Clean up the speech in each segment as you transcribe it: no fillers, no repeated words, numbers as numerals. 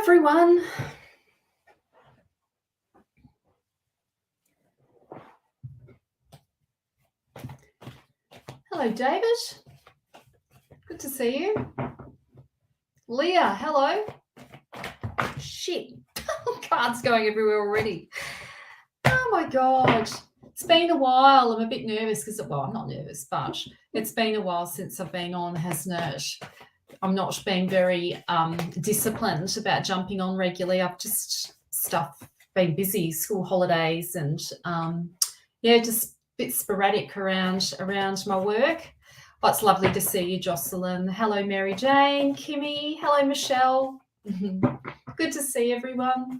everyone. Hello, David. Good to see you. Leah, hello. Shit. Cards going everywhere already. Oh, my God. It's been a while. I'm a bit nervous because, well, I'm not nervous, but it's been a while since I've been on, hasn't it? I'm not being very disciplined about jumping on regularly. I've just been busy, school holidays, and just a bit sporadic around my work. Oh, it's lovely to see you, Jocelyn. Hello, Mary Jane, Kimmy. Hello, Michelle. Good to see everyone.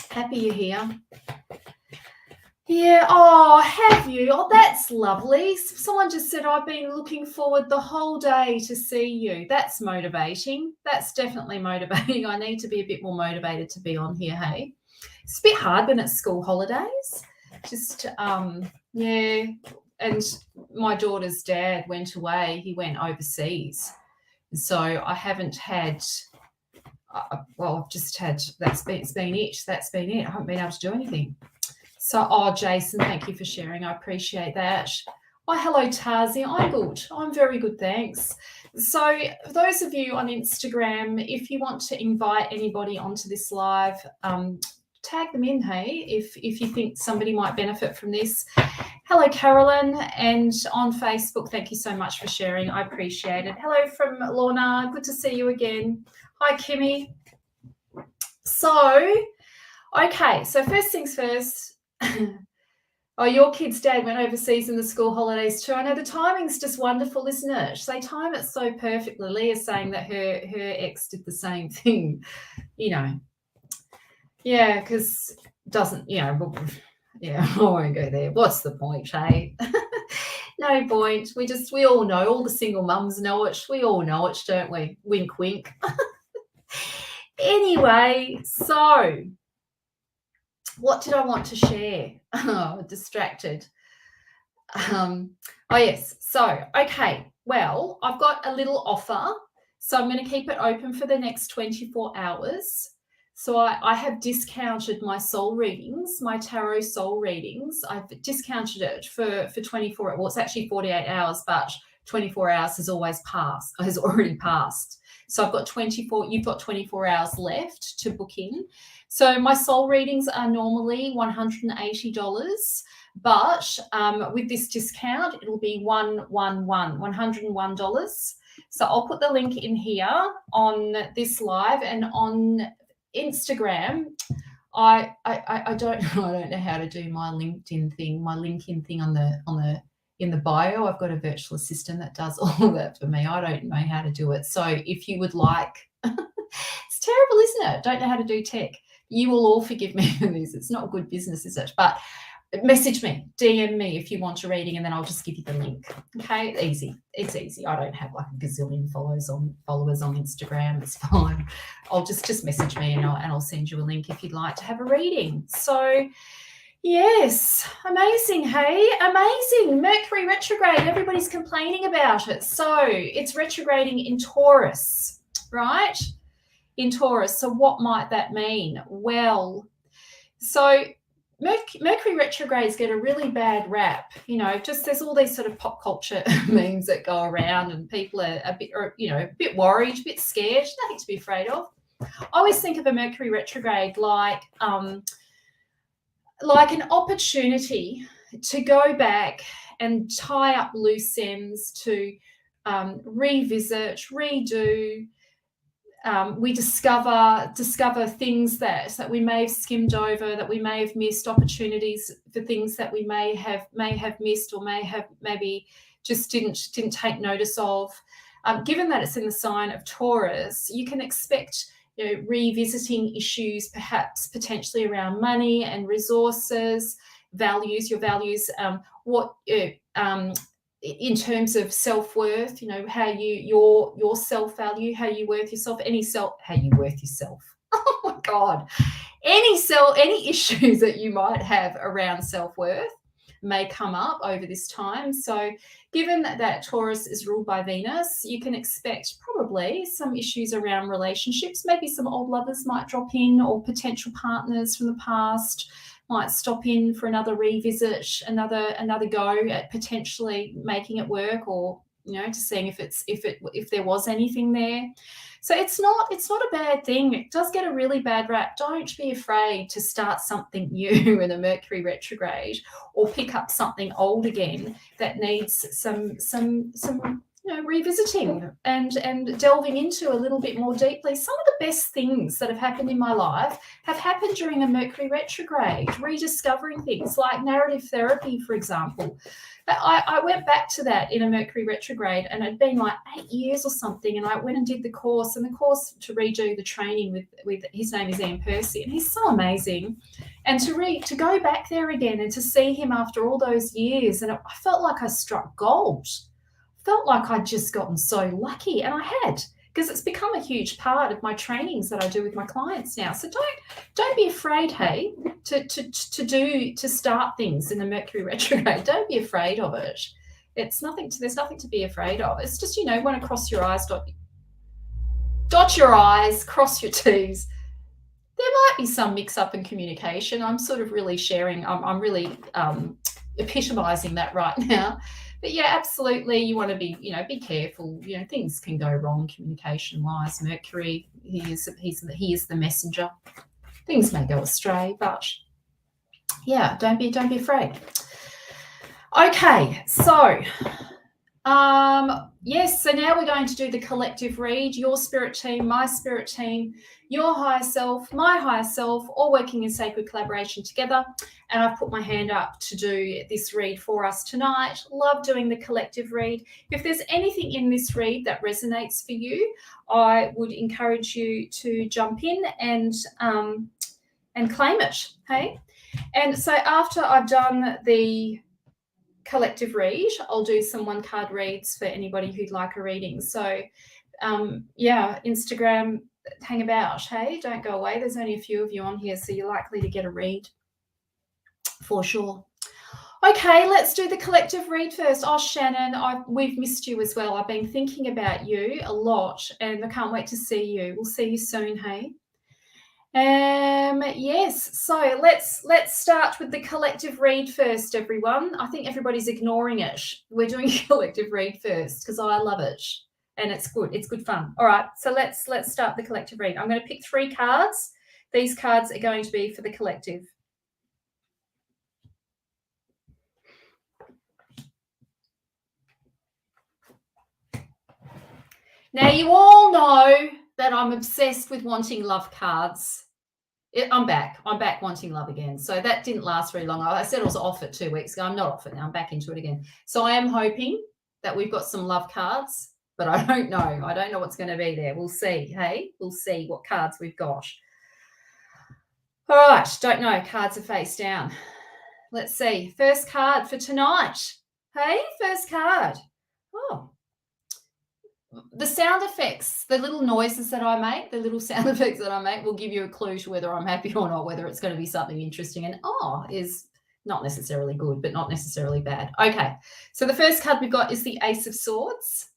Happy you're here. Yeah, oh, have you? Oh, that's lovely. Someone just said, I've been looking forward the whole day to see you. That's motivating. That's definitely motivating. I need to be a bit more motivated to be on here, hey? It's a bit hard when it's school holidays. Just, yeah, and my daughter's dad went away. He went overseas. So I haven't had, I've just had, it's been it. That's been it. I haven't been able to do anything. So, Jason, thank you for sharing. I appreciate that. Oh, hello, Tazi. I'm good. I'm very good, thanks. So, for those of you on Instagram, if you want to invite anybody onto this live, tag them in, hey, if you think somebody might benefit from this. Hello, Carolyn. And on Facebook, thank you so much for sharing. I appreciate it. Hello from Lorna. Good to see you again. Hi, Kimmy. So, okay, so first things first. Oh, your kid's dad went overseas in the school holidays too. I know the timing's just wonderful, isn't it? They time it so perfectly. Leah's saying that her ex did the same thing, Yeah, because doesn't, I won't go there. What's the point, hey? No point. We all know. All the single mums know it. We all know it, don't we? Wink, wink. Anyway, so what did I want to share? Oh, distracted. Yes. So, okay. Well, I've got a little offer. So I'm going to keep it open for the next 24 hours. So I have discounted my soul readings, my tarot soul readings. I've discounted it for 24. Well, it's actually 48 hours, but 24 hours has already passed. So I've got 24. You've got 24 hours left to book in. So my soul readings are normally $180, but with this discount, it'll be $101. So I'll put the link in here on this live, and on Instagram. I don't know how to do my LinkedIn thing, in the bio. I've got a virtual assistant that does all of that for me. I don't know how to do it. So if you would like, it's terrible, isn't it? Don't know how to do tech. You will all forgive me for this. It's not good business, is it? But message me, DM me if you want a reading, and then I'll just give you the link. Okay, easy. It's easy. I don't have like a gazillion followers on Instagram. It's fine. I'll just message me, and I'll send you a link if you'd like to have a reading. So, yes, amazing. Hey, amazing. Mercury retrograde. Everybody's complaining about it. So it's retrograding in Taurus, right? In Taurus. So what might that mean? Well, so Mercury retrogrades get a really bad rap. Just there's all these sort of pop culture memes that go around, and people are a bit worried, a bit scared. Nothing to be afraid of. I always think of a Mercury retrograde like an opportunity to go back and tie up loose ends, to revisit, redo. We discover things that we may have skimmed over, that we may have missed, opportunities for things that we may have missed, or maybe just didn't take notice of. Given that it's in the sign of Taurus, you can expect revisiting issues, perhaps potentially around money and resources, your values, in terms of self-worth, how your self-value, how you worth yourself, how you worth yourself. Oh my God. Any issues that you might have around self-worth. may come up over this time. So given that Taurus is ruled by Venus, you can expect probably some issues around relationships. Maybe some old lovers might drop in, or potential partners from the past might stop in for another revisit, another go at potentially making it work, or to seeing if there was anything there. So it's not a bad thing. It does get a really bad rap. Don't be afraid to start something new in a Mercury retrograde, or pick up something old again that needs some revisiting and delving into a little bit more deeply. Some of the best things that have happened in my life have happened during a Mercury retrograde, rediscovering things like narrative therapy, for example. I went back to that in a Mercury retrograde, and it'd been like 8 years or something, and I went and did the course to redo the training with his name is Ian Percy, and he's so amazing. And to go back there again and to see him after all those years, and I felt like I struck gold. Felt like I'd just gotten so lucky, and I had, because it's become a huge part of my trainings that I do with my clients now. So don't be afraid, hey, to start things in the Mercury retrograde. Don't be afraid of it. There's nothing to be afraid of. It's just, want to cross your I's, dot your I's, cross your T's. There might be some mix-up in communication. I'm sort of really sharing. I'm really epitomizing that right now. But yeah, absolutely, you want to be careful. Things can go wrong communication-wise. Mercury, he is the messenger. Things may go astray, but yeah, don't be afraid. Okay, so yes, so now we're going to do the collective read. Your spirit team, my spirit team, your higher self, my higher self, all working in sacred collaboration together. And I've put my hand up to do this read for us tonight. Love doing the collective read. If there's anything in this read that resonates for you, I would encourage you to jump in and claim it. Hey, and so after I've done the collective read, I'll do some one card reads for anybody who'd like a reading. So Instagram, hang about, hey, don't go away. There's only a few of you on here, so you're likely to get a read for sure. Okay, let's do the collective read first. Oh, Shannon, we've missed you as well. I've been thinking about you a lot, and I can't wait to see you. We'll see you soon, hey. Yes, so let's start with the collective read first, everyone. I think everybody's ignoring it. We're doing a collective read first because I love it, and it's good fun. All right, so let's start the collective read. I'm going to pick 3 cards. These cards are going to be for the collective. Now, you all know that I'm obsessed with wanting love cards. I'm back wanting love again. So that didn't last very long. I said I was off it 2 weeks ago. I'm not off it now. I'm back into it again. So I am hoping that we've got some love cards, but I don't know. I don't know what's going to be there. We'll see. Hey, we'll see what cards we've got. All right. Don't know. Cards are face down. Let's see. First card for tonight. Hey, first card. Oh. The sound effects, the little noises that I make, the little sound effects that I make will give you a clue to whether I'm happy or not, whether it's going to be something interesting. And is not necessarily good, but not necessarily bad. Okay, so the first card we've got is the Ace of Swords.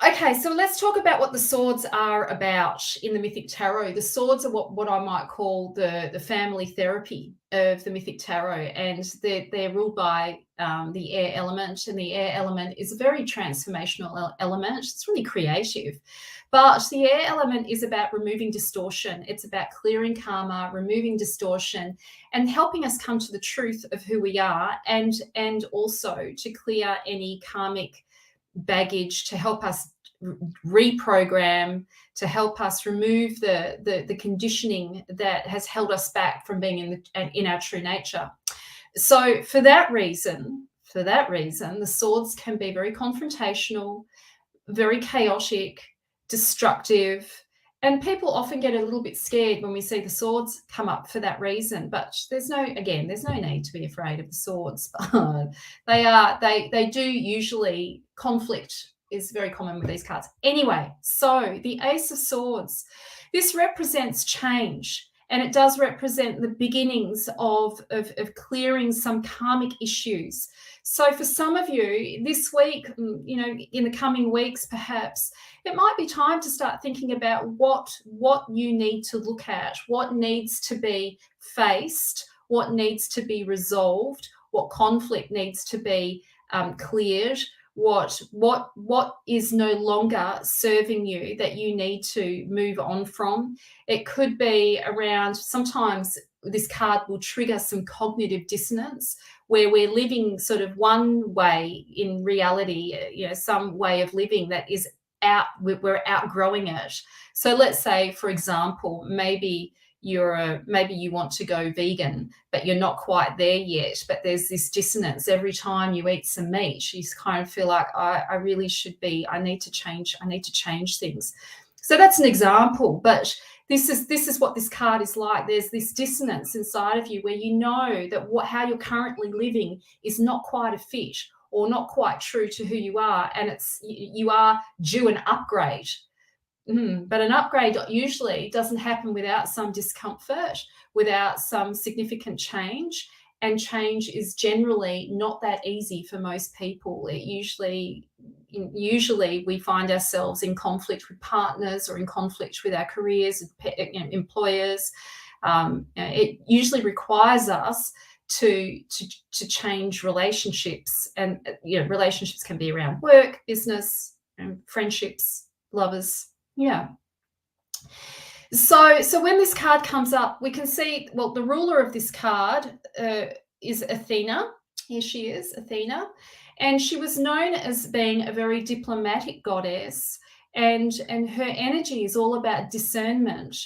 Okay, so let's talk about what the swords are about in the Mythic Tarot. The swords are what I might call the family therapy of the Mythic Tarot, and they're ruled by the air element, and the air element is a very transformational element. It's really creative, but the air element is about removing distortion. It's about clearing karma, removing distortion, and helping us come to the truth of who we are, and also to clear any karmic baggage, to help us reprogram, to help us remove the conditioning that has held us back from being in our true nature. So for that reason, the swords can be very confrontational, very chaotic, destructive, and people often get a little bit scared when we see the swords come up for that reason. But there's no need to be afraid of the swords. They do usually, conflict is very common with these cards. Anyway, so the Ace of Swords, this represents change and it does represent the beginnings of clearing some karmic issues. So for some of you this week, in the coming weeks, perhaps it might be time to start thinking about what you need to look at, what needs to be faced, what needs to be resolved, what conflict needs to be cleared, what is no longer serving you that you need to move on from. It could be around, sometimes this card will trigger some cognitive dissonance where we're living sort of one way in reality, some way of living that is we're outgrowing it. So let's say, for example, maybe you want to go vegan, but you're not quite there yet, but there's this dissonance every time you eat some meat. You kind of feel like I really should be, I need to change things. So that's an example, but this is what this card is like. There's this dissonance inside of you where you know that how you're currently living is not quite a fit or not quite true to who you are, and you are due an upgrade. But an upgrade usually doesn't happen without some discomfort, without some significant change, and change is generally not that easy for most people. Usually we find ourselves in conflict with partners or in conflict with our careers, employers. It usually requires us to change relationships, and relationships can be around work, business, friendships, lovers. Yeah. So when this card comes up, we can see, well, the ruler of this card is Athena. Here she is, Athena. And she was known as being a very diplomatic goddess, and her energy is all about discernment.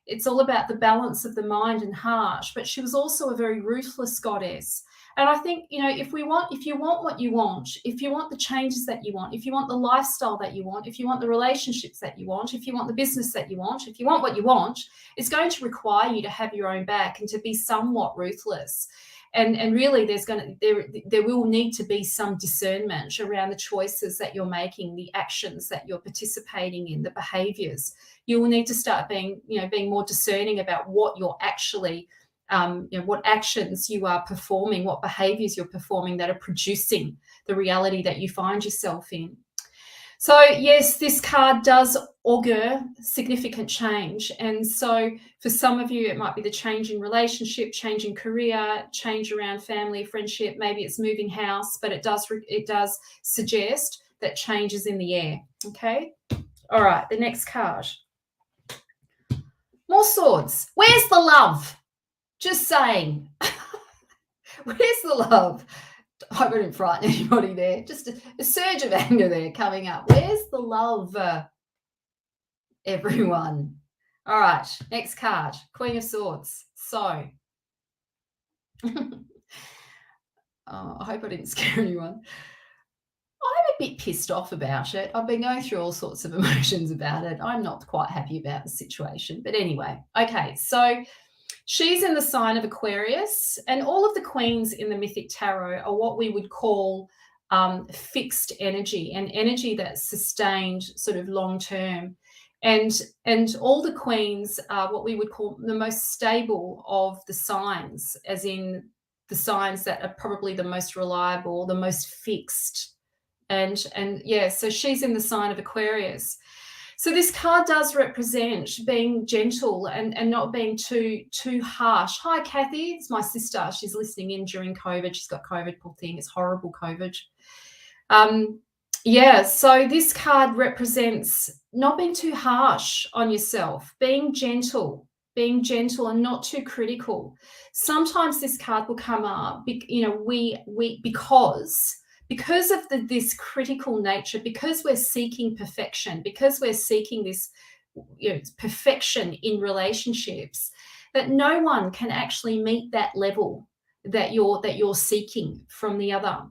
It's all about the balance of the mind and heart, but she was also a very ruthless goddess. And I think, if you want what you want, if you want the changes that you want, if you want the lifestyle that you want, if you want the relationships that you want, if you want the business that you want, if you want what you want, it's going to require you to have your own back and to be somewhat ruthless. And really there will need to be some discernment around the choices that you're making, the actions that you're participating in, the behaviors. You will need to start being more discerning about what you're actually what actions you are performing, what behaviors you're performing that are producing the reality that you find yourself in. So yes, this card does augur significant change. And so for some of you, it might be the change in relationship, change in career, change around family, friendship, maybe it's moving house, but it does suggest that change is in the air. Okay. All right. The next card. More swords. Where's the love? Just saying. Where's the love? I hope I didn't frighten anybody there. Just a surge of anger there coming up. Where's the love, everyone? All right, next card, Queen of Swords. So, I hope I didn't scare anyone. I'm a bit pissed off about it. I've been going through all sorts of emotions about it. I'm not quite happy about the situation. But anyway, okay, so she's in the sign of Aquarius, and all of the queens in the Mythic Tarot are what we would call fixed energy, and energy that's sustained sort of long term. And all the queens are what we would call the most stable of the signs, as in the signs that are probably the most reliable, the most fixed. And yeah, so she's in the sign of Aquarius. So this card does represent being gentle and not being too harsh. Hi, Kathy. It's my sister. She's listening in during COVID. She's got COVID, poor thing. It's horrible, COVID. Yeah, so this card represents not being too harsh on yourself, being gentle and not too critical. Sometimes this card will come up, because of this critical nature, because we're seeking perfection, because we're seeking this perfection in relationships, that no one can actually meet that level that you're seeking from the other.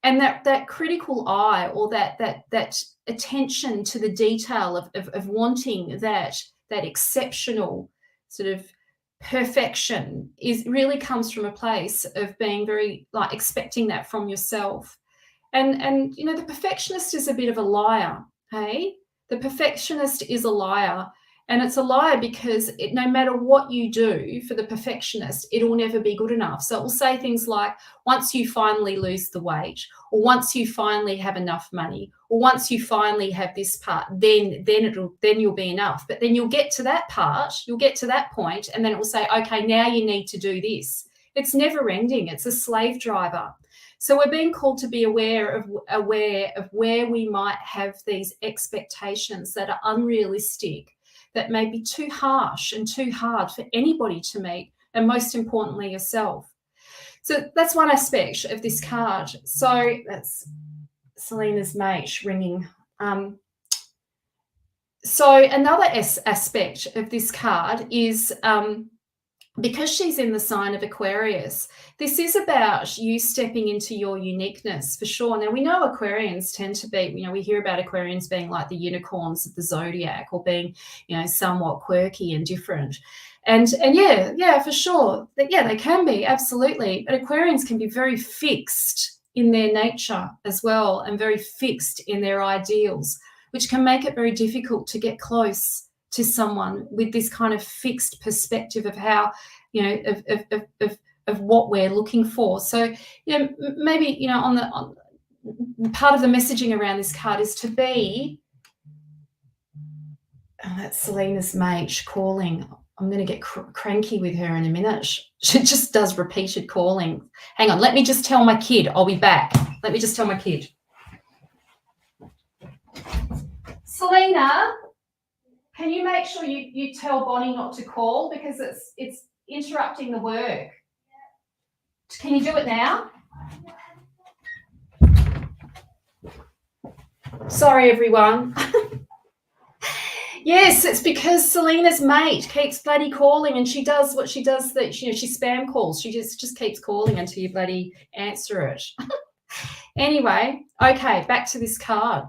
And that critical eye, or that attention to the detail of wanting that exceptional sort of perfection really comes from a place of being very expecting that from yourself. And the perfectionist is a bit of a liar. Hey, the perfectionist is a liar, And it's a lie because no matter what you do for the perfectionist, it will never be good enough. So it will say things like, once you finally lose the weight, or once you finally have enough money, or once you finally have this part, then you'll be enough. But then you'll get to that part, you'll get to that point, and then it will say, okay, now you need to do this. It's never ending. It's a slave driver. So we're being called to be aware of where we might have these expectations that are unrealistic, that may be too harsh and too hard for anybody to meet, and most importantly, yourself. So that's one aspect of this card. So that's Selena's mate ringing. So another aspect of this card is because she's in the sign of Aquarius, this is about you stepping into your uniqueness for sure. Now, we know Aquarians tend to be, we hear about Aquarians being like the unicorns of the zodiac, or being, somewhat quirky and different. And yeah, for sure. Yeah, they can be, absolutely. But Aquarians can be very fixed in their nature as well, and very fixed in their ideals, which can make it very difficult to get close to someone with this kind of fixed perspective of how, of what we're looking for. So, maybe, on part of the messaging around this card is to be, that's Selena's mate calling. I'm going to get cranky with her in a minute. She just does repeated calling. Hang on, let me just tell my kid. I'll be back. Let me just tell my kid. Selena, can you make sure you tell Bonnie not to call, because it's interrupting the work? Can you do it now? Sorry, everyone. Yes, it's because Selena's mate keeps bloody calling, and she does what she does, that she spam calls. She just keeps calling until you bloody answer it. Anyway, okay, back to this card.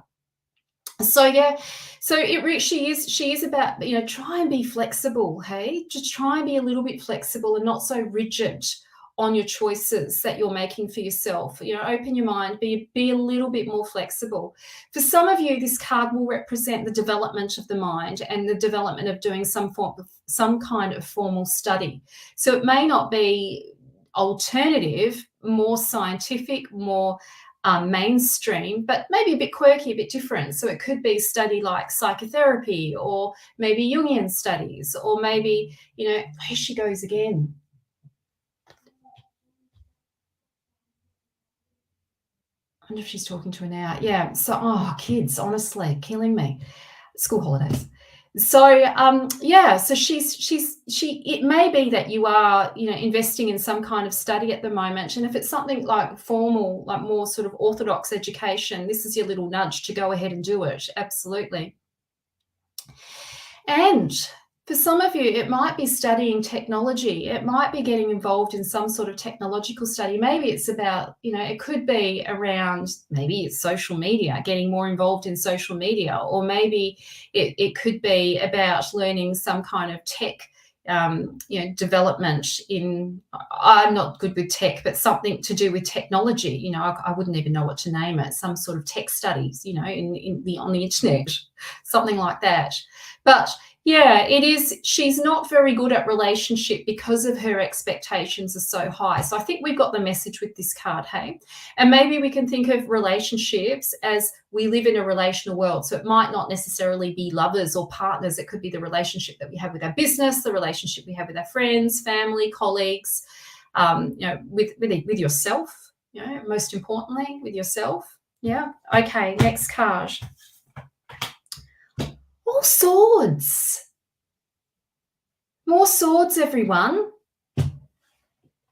So yeah, so she is about, try and be flexible, hey? Just try and be a little bit flexible and not so rigid on your choices that you're making for yourself. Open your mind, be a little bit more flexible. For some of you, this card will represent the development of the mind and the development of doing some kind of formal study. So it may not be alternative, more scientific, more mainstream, but maybe a bit quirky, a bit different. So it could be study like psychotherapy, or maybe Jungian studies, or maybe, here she goes again. I wonder if she's talking to her now. Yeah. So, kids, honestly, killing me. School holidays. So, so it may be that you are, investing in some kind of study at the moment. And if it's something like formal, like more sort of orthodox education, this is your little nudge to go ahead and do it. Absolutely. And for some of you, it might be studying technology. It might be getting involved in some sort of technological study. Maybe it's about, it could be around, maybe it's social media, getting more involved in social media, or maybe it could be about learning some kind of tech, development in, I'm not good with tech, but something to do with technology. I wouldn't even know what to name it. Some sort of tech studies, on the internet, something like that. But yeah, it is. She's not very good at relationship because of her expectations are so high. So I think we've got the message with this card, hey? And maybe we can think of relationships as we live in a relational world. So it might not necessarily be lovers or partners. It could be the relationship that we have with our business, the relationship we have with our friends, family, colleagues, with yourself, most importantly, with yourself. Yeah. Okay, next card. More swords. More swords, everyone.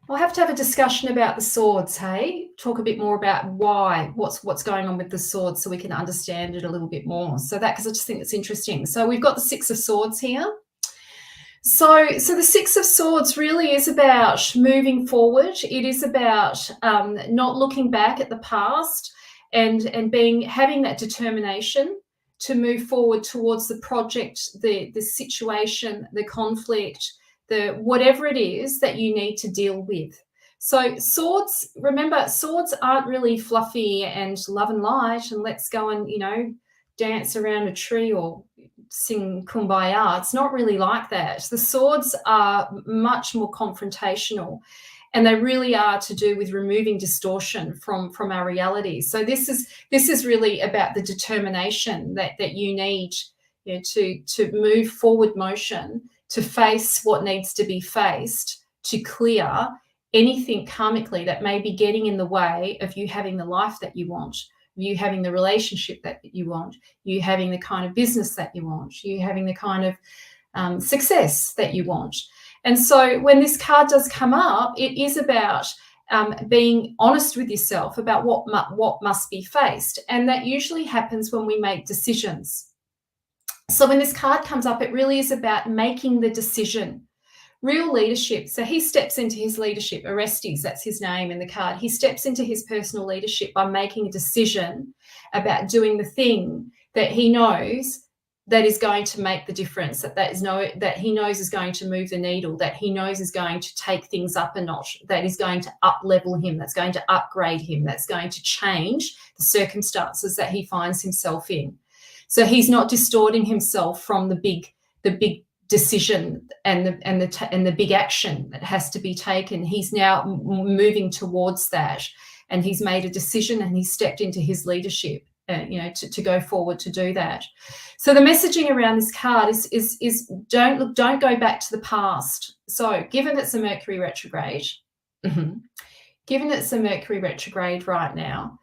We'll have to have a discussion about the swords, hey? Talk a bit more about why, what's going on with the swords, so we can understand it a little bit more. So because I just think it's interesting. So we've got the Six of Swords here. So the Six of Swords really is about moving forward. It is about not looking back at the past, and having that determination to move forward towards the project, the situation, the conflict, the whatever it is that you need to deal with. So swords, remember, swords aren't really fluffy and love and light and let's go and, dance around a tree or sing kumbaya. It's not really like that. The swords are much more confrontational, and they really are to do with removing distortion from our reality. So this is really about the determination that you need, you know, to move forward motion, to face what needs to be faced, to clear anything karmically that may be getting in the way of you having the life that you want, you having the relationship that you want, you having the kind of business that you want, you having the kind of success that you want. And so when this card does come up, it is about being honest with yourself about what must be faced. And that usually happens when we make decisions. So when this card comes up, it really is about making the decision. Real leadership. So he steps into his leadership. Orestes, that's his name in the card. He steps into his personal leadership by making a decision about doing the thing that he knows that is going to make the difference, that he knows is going to move the needle, that he knows is going to take things up a notch, that is going to up-level him, that's going to upgrade him, that's going to change the circumstances that he finds himself in. So he's not distorting himself from the big decision and the big action that has to be taken. He's now moving towards that, and he's made a decision and he's stepped into his leadership, to go forward to do that. So the messaging around this card is don't go back to the past. So given it's a Mercury retrograde, given it's a Mercury retrograde right now,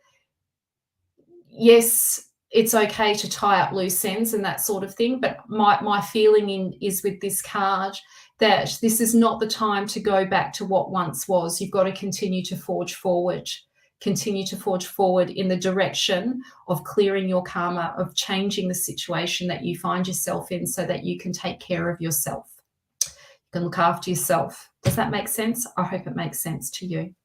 yes, it's okay to tie up loose ends and that sort of thing. But my feeling is with this card that this is not the time to go back to what once was. You've got to continue to forge forward in the direction of clearing your karma, of changing the situation that you find yourself in so that you can take care of yourself. You can look after yourself. Does that make sense? I hope it makes sense to you.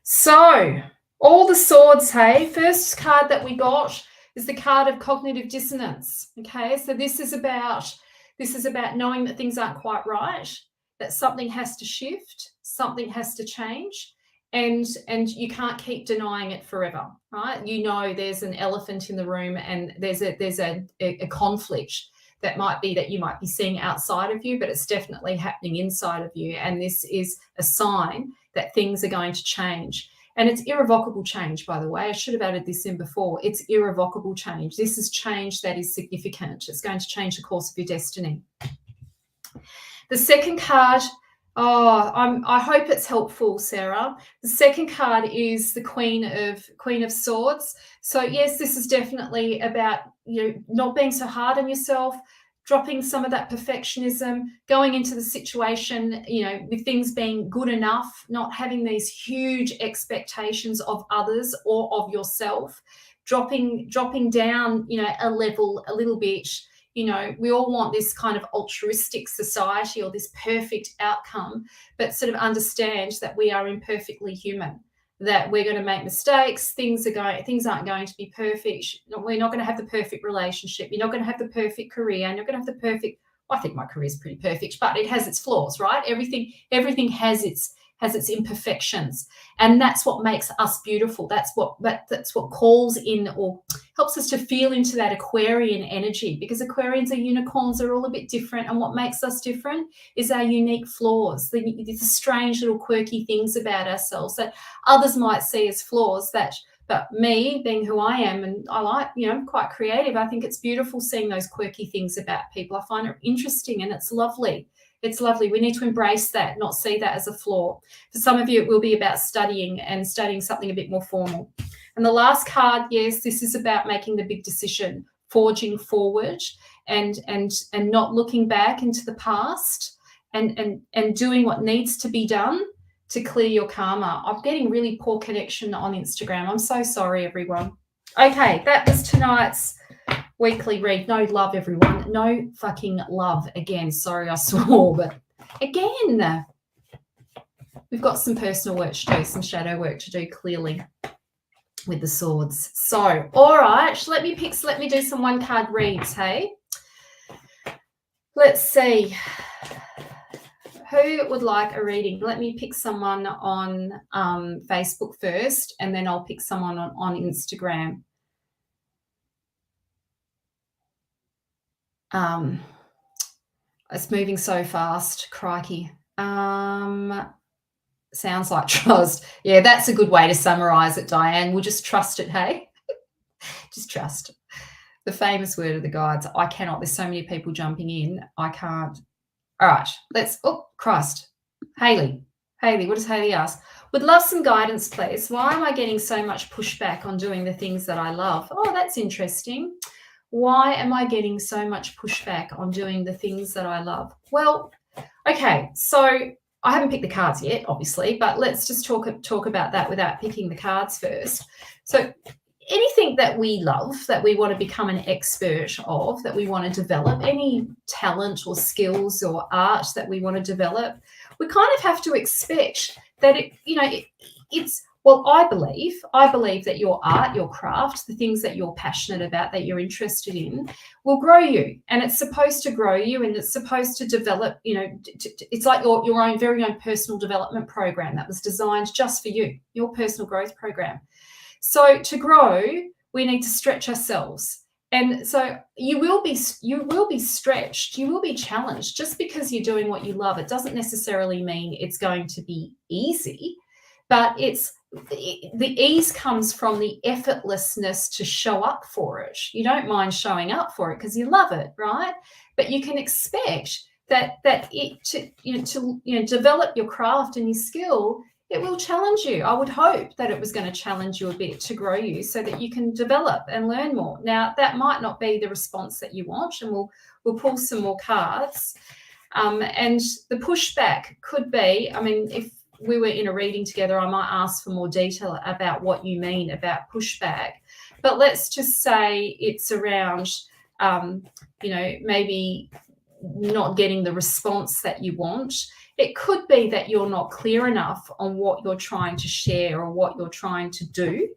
So all the swords, hey, first card that we got is the card of cognitive dissonance. Okay, so this is about knowing that things aren't quite right, that something has to shift, something has to change, and you can't keep denying it forever, right? You know there's an elephant in the room, and there's a conflict that you might be seeing outside of you, but it's definitely happening inside of you, and this is a sign that things are going to change. And it's irrevocable change, by the way. I should have added this in before. It's irrevocable change. This is change that is significant. It's going to change the course of your destiny. The second card, I hope it's helpful, Sarah. The second card is the Queen of Swords. So yes, this is definitely about not being so hard on yourself, dropping some of that perfectionism, going into the situation, with things being good enough, not having these huge expectations of others or of yourself, dropping down, a level a little bit. We all want this kind of altruistic society or this perfect outcome, but sort of understand that we are imperfectly human, that we're going to make mistakes, things aren't going to be perfect. We're not going to have the perfect relationship. You're not going to have the perfect career, and you're going to have the perfect, I think my career is pretty perfect, but it has its flaws, right? Everything has its imperfections, and that's what makes us beautiful. That's what calls in or helps us to feel into that Aquarian energy, because Aquarians are unicorns, are all a bit different, and what makes us different is our unique flaws, the strange little quirky things about ourselves that others might see as flaws, but me being who I am, and I like, I'm quite creative, I think it's beautiful seeing those quirky things about people. I find it interesting, and it's lovely. It's lovely. We need to embrace that, not see that as a flaw. For some of you, it will be about studying something a bit more formal. And the last card, yes, this is about making the big decision, forging forward, and not looking back into the past, and doing what needs to be done to clear your karma. I'm getting really poor connection on Instagram. I'm so sorry, everyone. Okay, that was tonight's weekly read. No love, everyone. No fucking love. Again, sorry I swore, but again, we've got some personal work to do, some shadow work to do, clearly, with the swords. So, all right, let me do some one card reads, hey? Let's see. Who would like a reading? Let me pick someone on Facebook first, and then I'll pick someone on Instagram. It's moving so fast, crikey. Sounds like trust. Yeah, that's a good way to summarize it, Diane. We'll just trust it, hey? Just trust. The famous word of the guides. I cannot. There's so many people jumping in. I can't. All right, oh, Christ. Haley, what does Haley ask? Would love some guidance, please. Why am I getting so much pushback on doing the things that I love? Oh, that's interesting. Why am I getting so much pushback on doing the things that I love? Well, okay, so I haven't picked the cards yet, obviously, but let's just talk about that without picking the cards first. So anything that we love, that we want to become an expert of, that we want to develop, any talent or skills or art that we want to develop, we kind of have to expect that I believe that your art, your craft, the things that you're passionate about, that you're interested in, will grow you, and it's supposed to grow you, and it's supposed to develop. It's like your very own personal development program that was designed just for you, your personal growth program. So to grow, we need to stretch ourselves. And so you will be stretched, you will be challenged. Just because you're doing what you love, it doesn't necessarily mean it's going to be easy, but the ease comes from the effortlessness to show up for it. You don't mind showing up for it because you love it, right? But you can expect that to develop your craft and your skill, it will challenge you. I would hope that it was going to challenge you a bit to grow you so that you can develop and learn more. Now, that might not be the response that you want, and we'll pull some more cards. And the pushback could be, if we were in a reading together, I might ask for more detail about what you mean about pushback. But let's just say it's around, maybe not getting the response that you want. It could be that you're not clear enough on what you're trying to share or what you're trying to do,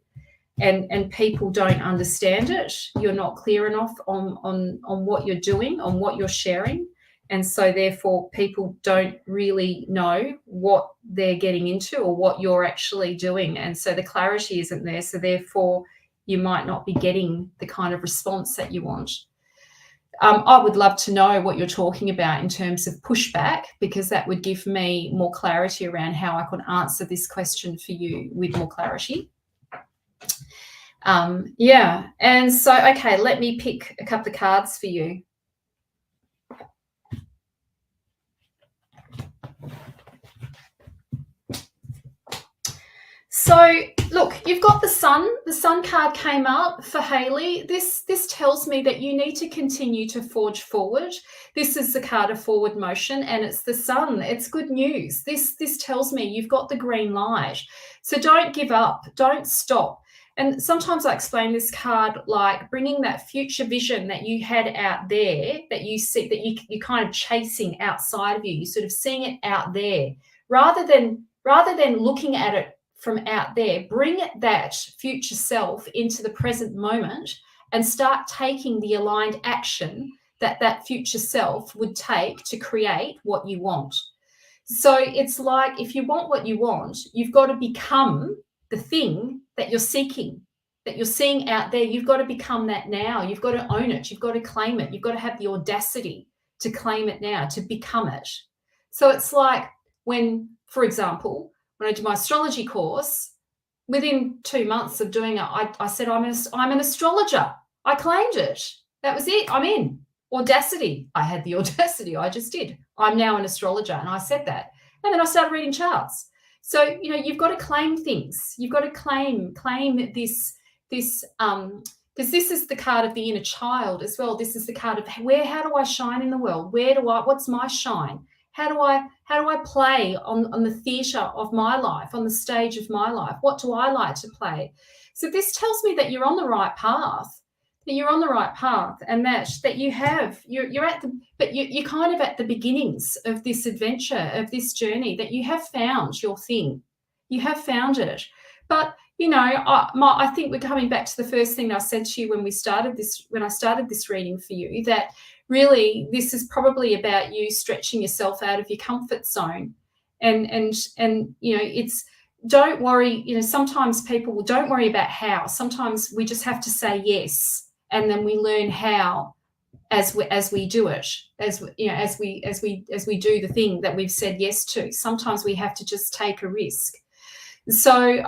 and people don't understand it. You're not clear enough on what you're doing, on what you're sharing. And so therefore people don't really know what they're getting into or what you're actually doing. And so the clarity isn't there. So therefore you might not be getting the kind of response that you want. I would love to know what you're talking about in terms of pushback, because that would give me more clarity around how I could answer this question for you with more clarity. And so, okay, let me pick a couple of cards for you. So look, you've got the sun. The sun card came up for Haley. This tells me that you need to continue to forge forward. This is the card of forward motion, and it's the sun. It's good news. This tells me you've got the green light. So don't give up. Don't stop. And sometimes I explain this card like bringing that future vision that you had out there, that you see, that you're kind of chasing outside of you. You're sort of seeing it out there, rather than looking at it from out there. Bring that future self into the present moment and start taking the aligned action that future self would take to create what you want. So it's like, if you want what you want, you've got to become the thing that you're seeking, that you're seeing out there. You've got to become that now. You've got to own it. You've got to claim it. You've got to have the audacity to claim it now, to become it. So it's like when, for example, when I did my astrology course, within 2 months of doing it, I said, I'm an astrologer. I claimed it. That was it. I'm in. Audacity. I had the audacity. I just did. I'm now an astrologer. And I said that. And then I started reading charts. So, you've got to claim things. You've got to claim this, because this is the card of the inner child as well. This is the card of how do I shine in the world? What's my shine? How do I play on the theatre of my life, on the stage of my life? What do I like to play? So this tells me that you're on the right path, and that you're kind of at the beginnings of this adventure, of this journey, that you have found your thing. You have found it. But I think we're coming back to the first thing I said to you when I started this reading for you, that really this is probably about you stretching yourself out of your comfort zone. And it's, don't worry, sometimes people don't worry about how. Sometimes we just have to say yes, and then we learn how as we do it, as we do the thing that we've said yes to. Sometimes we have to just take a risk. So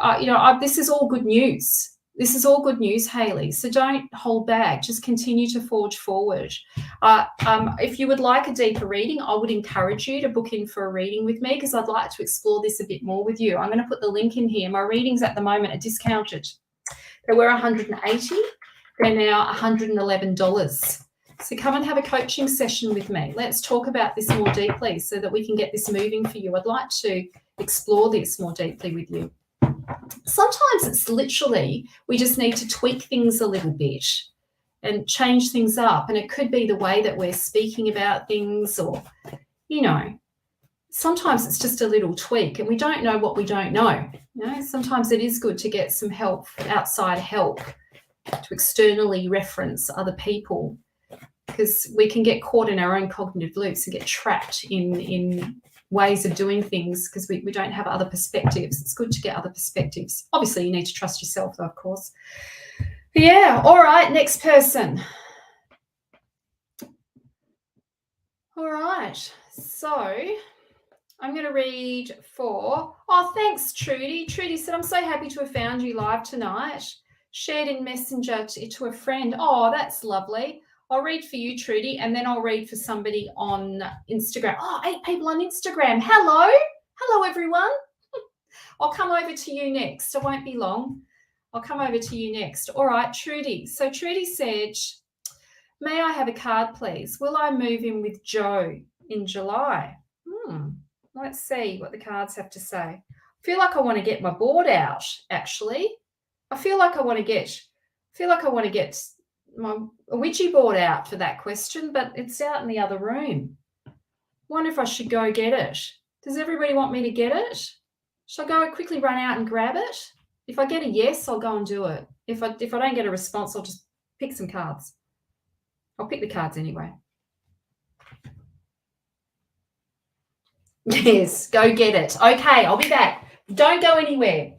this is all good news. This is all good news, Hayley. So don't hold back. Just continue to forge forward. If you would like a deeper reading, I would encourage you to book in for a reading with me, because I'd like to explore this a bit more with you. I'm going to put the link in here. My readings at the moment are discounted. They were $180. They're now $111. So come and have a coaching session with me. Let's talk about this more deeply so that we can get this moving for you. I'd like to explore this more deeply with you. Sometimes it's literally we just need to tweak things a little bit and change things up. And it could be the way that we're speaking about things, or, sometimes it's just a little tweak, and we don't know what we don't know. Sometimes it is good to get some help, outside help, to externally reference other people, because we can get caught in our own cognitive loops and get trapped in ways of doing things because we don't have other perspectives. It's good to get other perspectives. Obviously, you need to trust yourself, though, of course. But yeah, all right, next person. All right, so I'm going to read for, thanks, Trudy. Trudy said, I'm so happy to have found you live tonight. Shared in Messenger to a friend. Oh, that's lovely. I'll read for you, Trudy, and then I'll read for somebody on Instagram. 8 people on Instagram. Hello. Hello, everyone. I'll come over to you next. It won't be long. I'll come over to you next. All right, Trudy. So Trudy said, may I have a card, please? Will I move in with Joe in July? Let's see what the cards have to say. I feel like I want to get my board out, actually. I feel like I want to get my Ouija board out for that question, but it's out in the other room. Wonder if I should go get it. Does everybody want me to get it? Should I go quickly run out and grab it? If I get a yes, I'll go and do it. If I don't get a response, I'll just pick some cards. I'll pick the cards anyway. Yes, go get it. Okay, I'll be back. Don't go anywhere.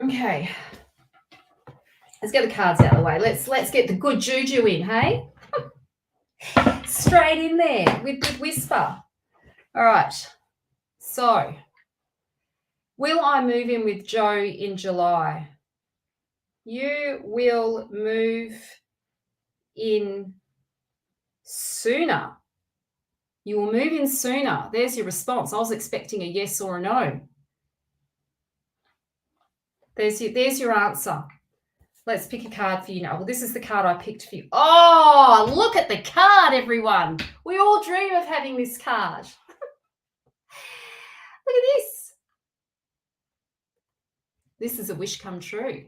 Okay, let's get the cards out of the way. Let's get the good juju in, hey? Straight in there with good whisper. All right, so will I move in with Joe in July? You will move in sooner. You will move in sooner. There's your response. I was expecting a yes or a no. There's your answer. Let's pick a card for you now. Well, this is the card I picked for you. Oh, look at the card, everyone. We all dream of having this card. Look at this. This is a wish come true.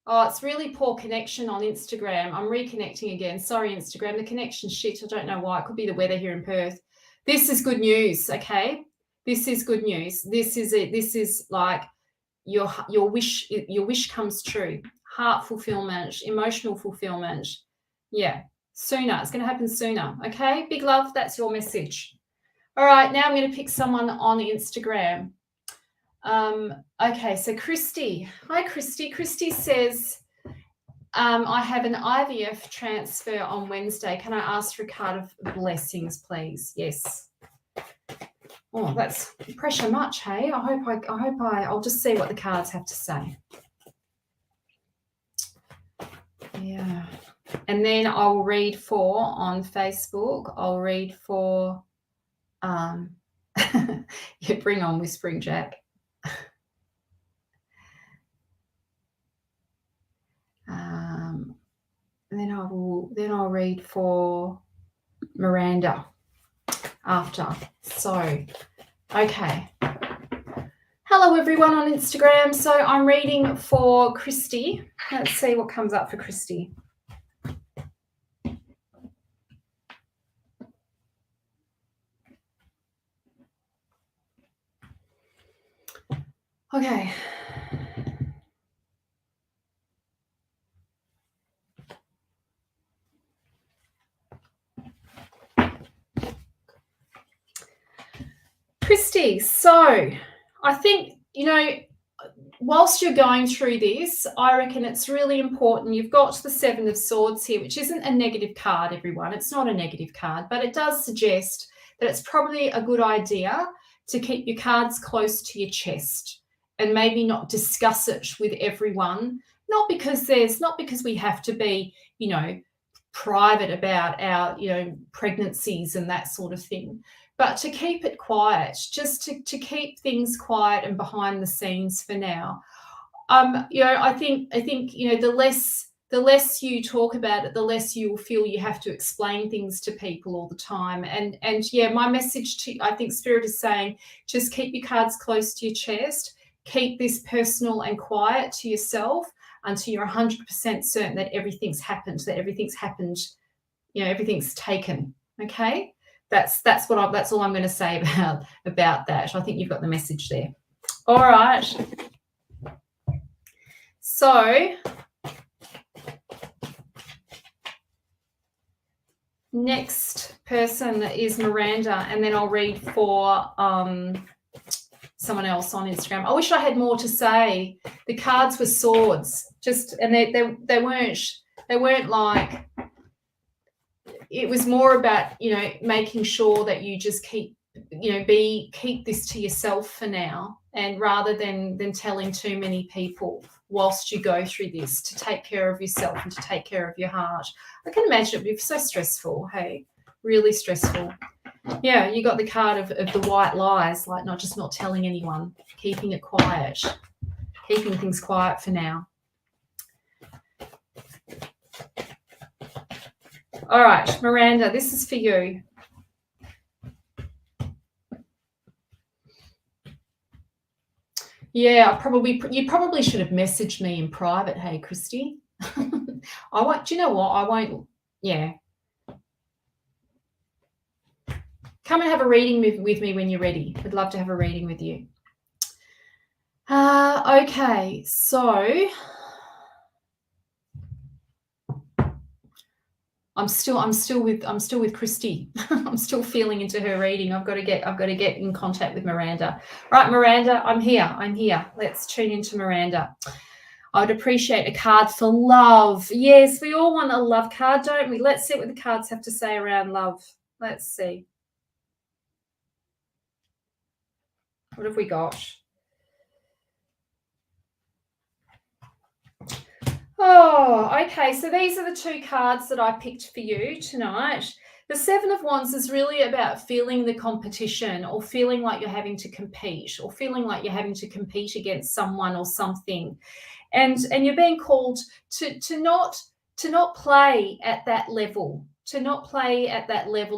Oh, it's really poor connection on Instagram. I'm reconnecting again. Sorry, Instagram. The connection's shit. I don't know why. It could be the weather here in Perth. This is good news, okay? This is good news. This is it. This is like your wish comes true. Heart fulfillment, emotional fulfillment. Yeah, sooner. It's going to happen sooner, okay? Big love. That's your message. All right, now I'm going to pick someone on Instagram. Okay, so Christy. Hi, Christy. Christy says, I have an IVF transfer on Wednesday. Can I ask for a card of blessings, please? Yes. Oh, that's pressure much, hey? I'll just see what the cards have to say. Yeah. And then I'll read for on Facebook. I'll read for you bring on Whispering Jack. Then I'll read for Miranda after. So, okay. Hello everyone on Instagram. So I'm reading for Christy. Let's see what comes up for Christy. Okay. Christy, so I think, whilst you're going through this, I reckon it's really important. You've got the Seven of Swords here, which isn't a negative card, everyone. It's not a negative card, but it does suggest that it's probably a good idea to keep your cards close to your chest and maybe not discuss it with everyone. Not because we have to be, private about our, pregnancies and that sort of thing, but to keep it quiet, just to keep things quiet and behind the scenes for now. I think the less you talk about it, the less you will feel you have to explain things to people all the time. And yeah, my message to, I think Spirit is saying, just keep your cards close to your chest, keep this personal and quiet to yourself until you're 100% certain that everything's happened, everything's taken. Okay. That's all I'm going to say about that. I think you've got the message there. All right. So next person is Miranda, and then I'll read for someone else on Instagram. I wish I had more to say. The cards were swords, and they weren't like. It was more about, making sure that you just keep this to yourself for now, and rather than telling too many people whilst you go through this, to take care of yourself and to take care of your heart. I can imagine it would be so stressful, hey, really stressful. Yeah, you got the card of the white lies, like not telling anyone, keeping it quiet, keeping things quiet for now. All right, Miranda, this is for you. Yeah, you probably should have messaged me in private, hey, Christy. I won't, do you know what? I won't, yeah. Come and have a reading with me when you're ready. I'd love to have a reading with you. Okay, so I'm still with Christy. I'm still feeling into her reading. I've got to get in contact with Miranda. All right, Miranda, I'm here. Let's tune into Miranda. I would appreciate a card for love. Yes, we all want a love card, don't we? Let's see what the cards have to say around love. Let's see. What have we got? Oh, okay. So these are the two cards that I picked for you tonight. The Seven of Wands is really about feeling the competition, or feeling like you're having to compete, or feeling like you're having to compete against someone or something. And you're being called to not play at that level,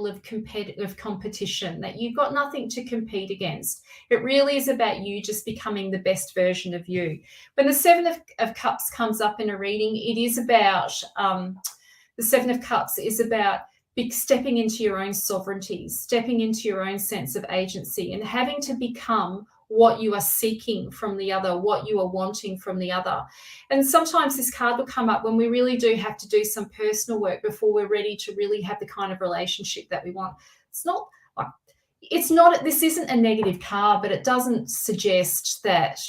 of competitive competition, that you've got nothing to compete against. It really is about you just becoming the best version of you. When the Seven of Cups comes up in a reading, it is about, the Seven of Cups is about stepping into your own sovereignty, stepping into your own sense of agency, and having to become what you are seeking from the other, what you are wanting from the other. And sometimes this card will come up when we really do have to do some personal work before we're ready to really have the kind of relationship that we want. This isn't a negative card, but it doesn't suggest that,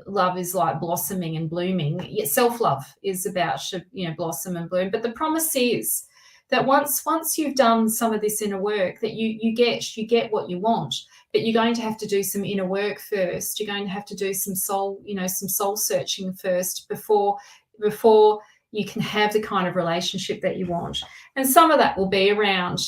love is like blossoming and blooming. Yet self-love is about, blossom and bloom. But the promise is that once you've done some of this inner work, that you get what you want. But you're going to have to do some inner work first. You're going to have to do some soul searching first before you can have the kind of relationship that you want. And some of that will be around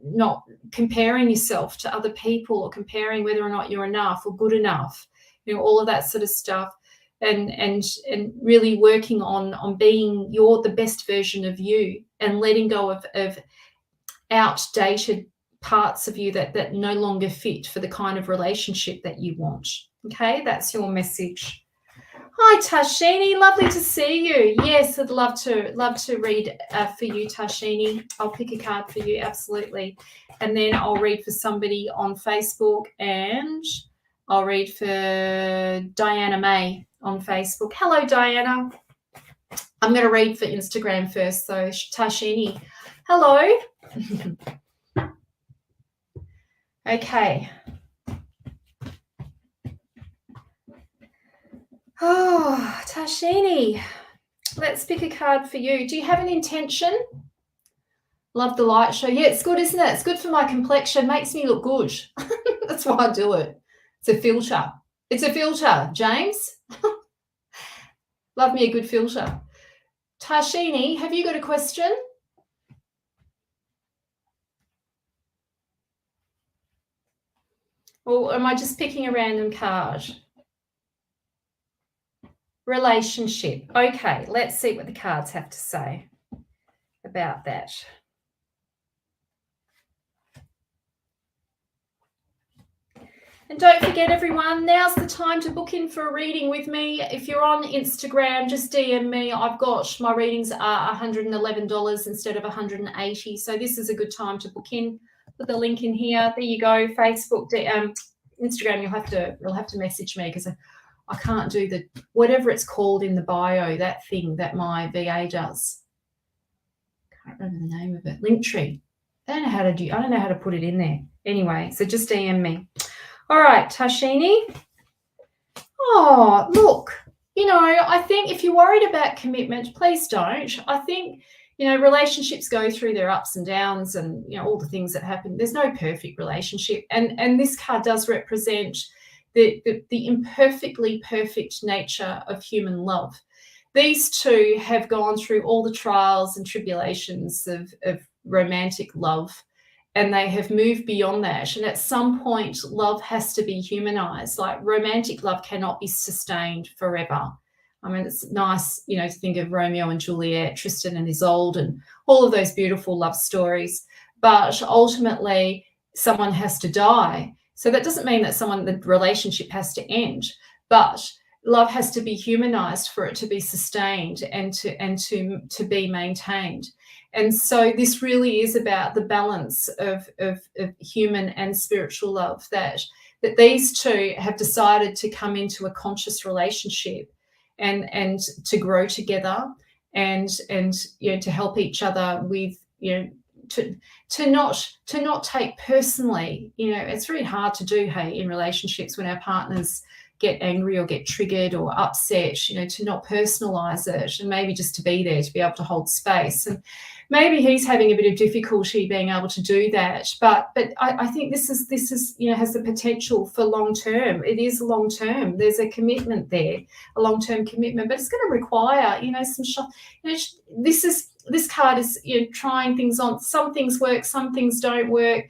not comparing yourself to other people, or comparing whether or not you're enough or good enough, all of that sort of stuff. And really working on being the best version of you, and letting go of outdated parts of you that no longer fit for the kind of relationship that you want. Okay, that's your message. Hi, Tashini, lovely to see you. Yes, I'd love to read for you, Tashini. I'll pick a card for you, absolutely. And then I'll read for somebody on Facebook, and I'll read for Diana May on Facebook. Hello, Diana. I'm going to read for Instagram first, though. Tashini. Hello. Okay. Oh, Tashini. Let's pick a card for you. Do you have an intention? Love the light show. Yeah, it's good, isn't it? It's good for my complexion. Makes me look good. That's why I do it. It's a filter. It's a filter, James. Love me a good filter. Tashini, have you got a question? Or am I just picking a random card? Relationship. Okay, let's see what the cards have to say about that. And don't forget, everyone, now's the time to book in for a reading with me. If you're on Instagram, just DM me. I've got my readings are $111 instead of $180. So this is a good time to book in. Put the link in here. There you go. Facebook, Instagram. You'll have to message me because I can't do the whatever it's called in the bio. That thing that my VA does. Can't remember the name of it. Linktree. I don't know how to put it in there. Anyway, so just DM me. All right, Tashini. Oh, look, I think if you're worried about commitment, please don't. I think, relationships go through their ups and downs and, all the things that happen. There's no perfect relationship. And this card does represent the imperfectly perfect nature of human love. These two have gone through all the trials and tribulations of romantic love. And they have moved beyond that. And at some point, love has to be humanized. Like romantic love cannot be sustained forever. I mean, it's nice, to think of Romeo and Juliet, Tristan and Isolde, and all of those beautiful love stories. But ultimately, someone has to die. So that doesn't mean that the relationship has to end. But love has to be humanized for it to be sustained and to be maintained. And so this really is about the balance of human and spiritual love, that these two have decided to come into a conscious relationship and to grow together and to help each other with, to not take personally. It's very hard to do, hey, in relationships when our partners get angry or get triggered or upset, to not personalize it and maybe just to be there, to be able to hold space. And maybe he's having a bit of difficulty being able to do that, but I think this is has the potential for long term. It is long term. There's a commitment there, a long term commitment, but it's going to require this card is trying things on. Some things work, some things don't work,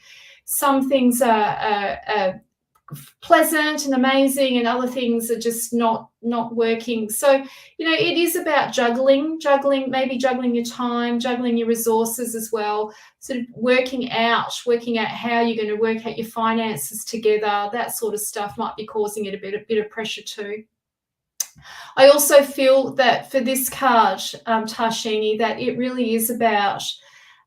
some things are pleasant and amazing, and other things are just not working. So it is about juggling your time, juggling your resources as well, sort of working out how you're going to work out your finances together. That sort of stuff might be causing it a bit of pressure too. I also feel that for this card, Tashini, that it really is about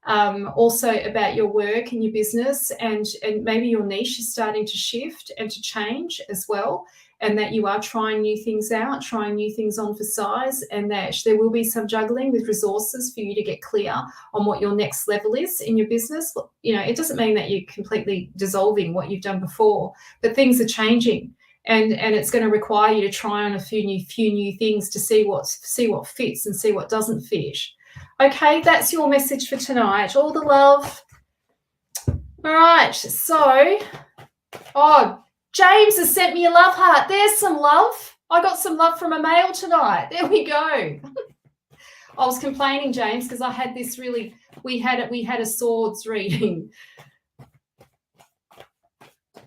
also about your work and your business, and maybe your niche is starting to shift and to change as well, and that you are trying new things out, trying new things on for size, and that there will be some juggling with resources for you to get clear on what your next level is in your business. It doesn't mean that you're completely dissolving what you've done before, but things are changing. And it's going to require you to try on a few new things to see what fits and see what doesn't fit. Okay, that's your message for tonight. All the love. All right, so, James has sent me a love heart. There's some love. I got some love from a male tonight. There we go. I was complaining, James, because I had this we had a swords reading.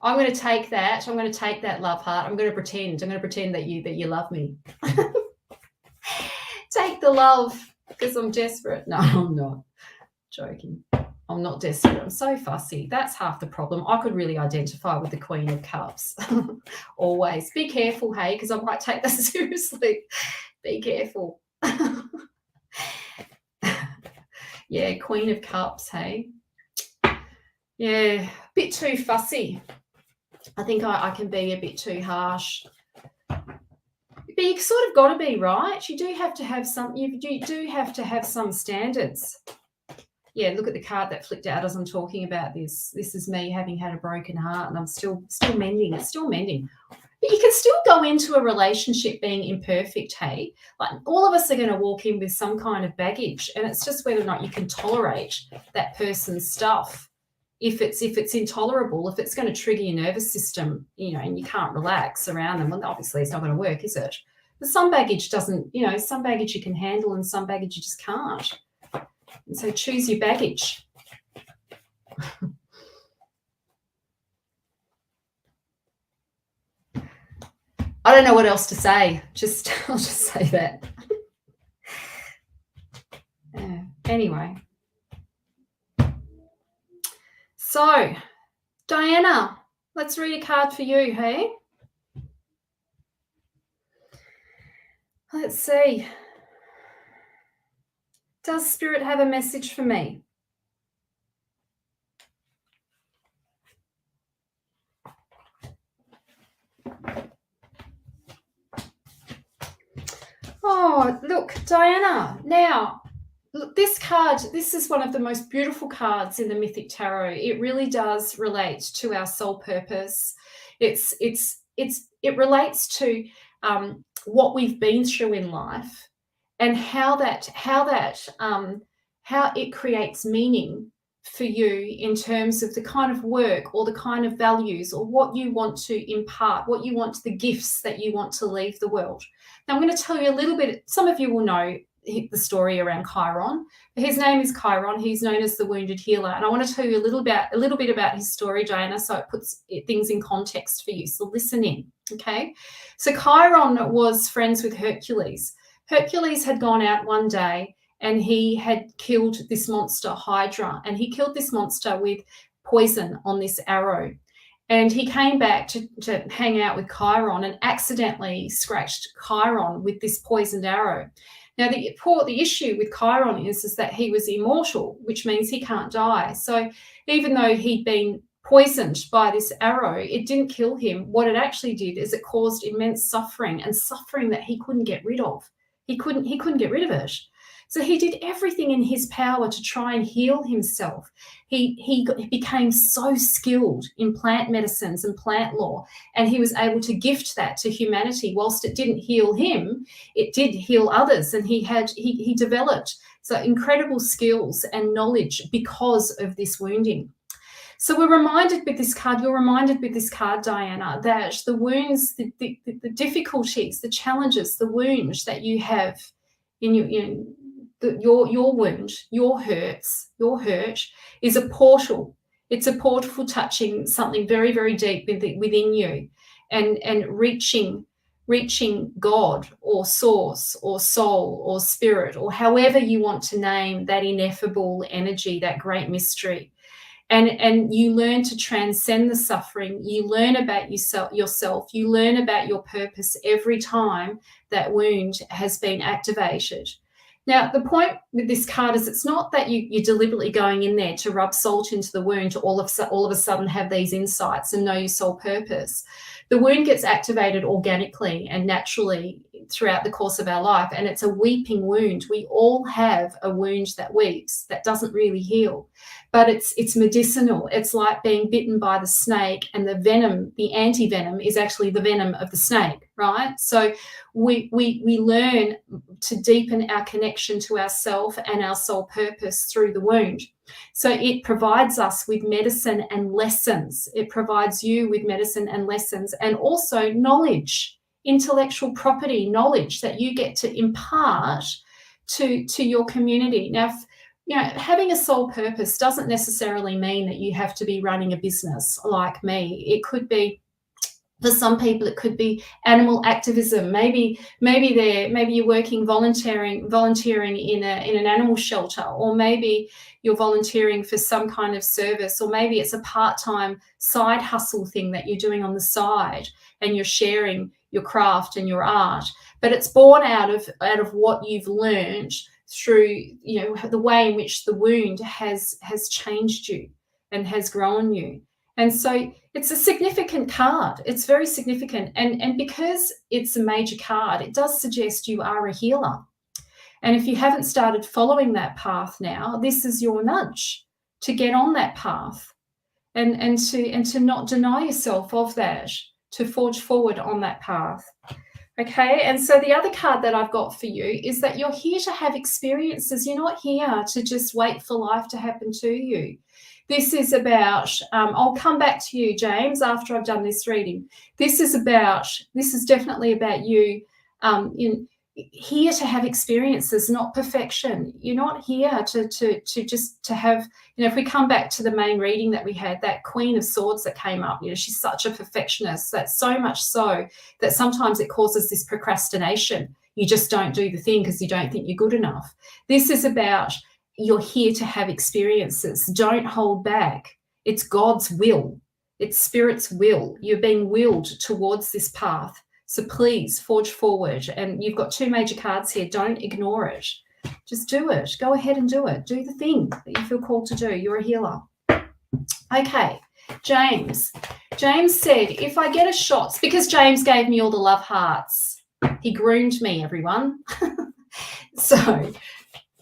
I'm going to take that. I'm going to take that love heart. I'm going to pretend that you love me. Take the love. Because I'm desperate. No, I'm not. Joking. I'm not desperate. I'm so fussy. That's half the problem. I could really identify with the Queen of Cups. Always. Be careful, hey, because I might take that seriously. Be careful. Yeah, Queen of Cups, hey. Yeah, a bit too fussy. I think I can be a bit too harsh. But you sort of got to be, right? You do have to have some. You do have to have some standards. Yeah, look at the card that flicked out as I'm talking about this. This is me having had a broken heart, and I'm still mending. It's still mending. But you can still go into a relationship being imperfect, hey? Like all of us are going to walk in with some kind of baggage, and it's just whether or not you can tolerate that person's stuff. If it's intolerable, if it's going to trigger your nervous system, and you can't relax around them, well, obviously it's not going to work, is it? But some baggage doesn't, some baggage you can handle and some baggage you just can't. And so choose your baggage. I don't know what else to say. I'll just say that. Anyway. So, Diana, let's read a card for you, hey? Let's see. Does Spirit have a message for me? Oh, look, Diana. Now, look, this card, this is one of the most beautiful cards in the Mythic Tarot. It really does relate to our soul purpose. It relates to what we've been through in life and how it creates meaning for you in terms of the kind of work or the kind of values or what you want to impart, the gifts that you want to leave the world. Now, I'm going to tell you a little bit. Some of you will know the story around Chiron. His name is Chiron. He's known as the Wounded Healer. And I want to tell you a little bit about his story, Diana, so it puts things in context for you. So listen in, okay? So Chiron was friends with Hercules. Hercules had gone out one day and he had killed this monster, Hydra, and he killed this monster with poison on this arrow. And he came back to hang out with Chiron and accidentally scratched Chiron with this poisoned arrow. Now, the issue with Chiron is that he was immortal, which means he can't die. So even though he'd been poisoned by this arrow, it didn't kill him. What it actually did is it caused immense suffering, and suffering that he couldn't get rid of. He couldn't get rid of it. So he did everything in his power to try and heal himself. He became so skilled in plant medicines and plant law, and he was able to gift that to humanity. Whilst it didn't heal him, it did heal others, and he developed so incredible skills and knowledge because of this wounding. So you're reminded with this card, Diana, that the wounds, the difficulties, the challenges, the wounds that you have in your wound, your hurt is a portal. It's a portal touching something very, very deep within you, and reaching God or source or soul or spirit, or however you want to name that ineffable energy, that great mystery. And you learn to transcend the suffering. You learn about yourself. You learn about your purpose every time that wound has been activated. Now, the point with this card is it's not that you're deliberately going in there to rub salt into the wound to all of a sudden have these insights and know your soul purpose. The wound gets activated organically and naturally throughout the course of our life, and it's a weeping wound. We all have a wound that weeps, that doesn't really heal, but it's medicinal. It's like being bitten by the snake, and the venom, the anti-venom, is actually the venom of the snake, right? So we learn to deepen our connection to ourself and our soul purpose through the wound. So it provides us with medicine and lessons. It provides you with medicine and lessons, and also knowledge, intellectual property knowledge that you get to impart to your community. Now, having a soul purpose doesn't necessarily mean that you have to be running a business like me. It could be, for some people, it could be animal activism. Maybe you're working volunteering in an animal shelter, or maybe you're volunteering for some kind of service, or maybe it's a part-time side hustle thing that you're doing on the side, and you're sharing your craft and your art. But it's born out of what you've learned through the way in which the wound has changed you and has grown you. And so it's a significant card. It's very significant. And because it's a major card, it does suggest you are a healer. And if you haven't started following that path now, this is your nudge to get on that path and to not deny yourself of that, to forge forward on that path. Okay, and so the other card that I've got for you is that you're here to have experiences. You're not here to just wait for life to happen to you. This is about, I'll come back to you, James, after I've done this reading. This is definitely about you here to have experiences, not perfection. You're not here to have, if we come back to the main reading that we had, that Queen of Swords that came up, she's such a perfectionist, that's so much so that sometimes it causes this procrastination. You just don't do the thing because you don't think you're good enough. This is about you're here to have experiences. Don't hold back. It's God's will. It's Spirit's will. You're being willed towards this path. So please forge forward. And you've got two major cards here. Don't ignore it. Just do it. Go ahead and do it. Do the thing that you feel called to do. You're a healer. Okay, James. James said, if I get a shot, because James gave me all the love hearts. He groomed me, everyone. So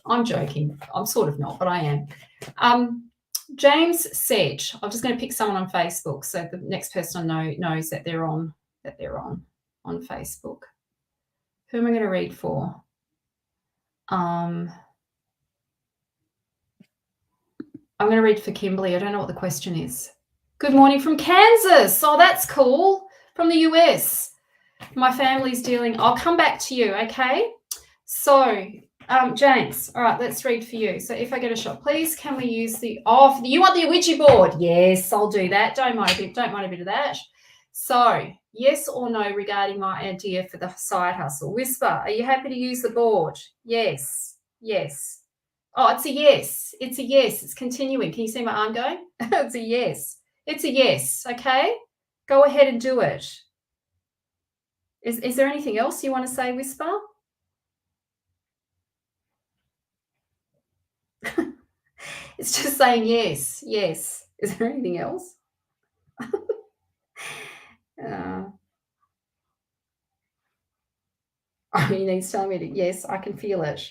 I'm joking. I'm sort of not, but I am. James said, I'm just going to pick someone on Facebook so the next person I know knows that they're on Facebook. Who am I going to read for? I'm going to read for Kimberly. I don't know what the question is. Good morning from Kansas. Oh, that's cool. From the US. My family's dealing. I'll come back to you, okay? So, James, all right, let's read for you. So if I get a shot, please, can we use you want the Ouija board? Yes, I'll do that. Don't mind a bit of that. So, yes or no regarding my idea for the side hustle? Whisper, are you happy to use the board? Yes. Yes. Oh, it's a yes. It's a yes. It's continuing. Can you see my arm going? It's a yes. It's a yes, okay? Go ahead and do it. Is there anything else you want to say, Whisper? It's just saying yes, yes. Is there anything else? He's telling me yes, I can feel it.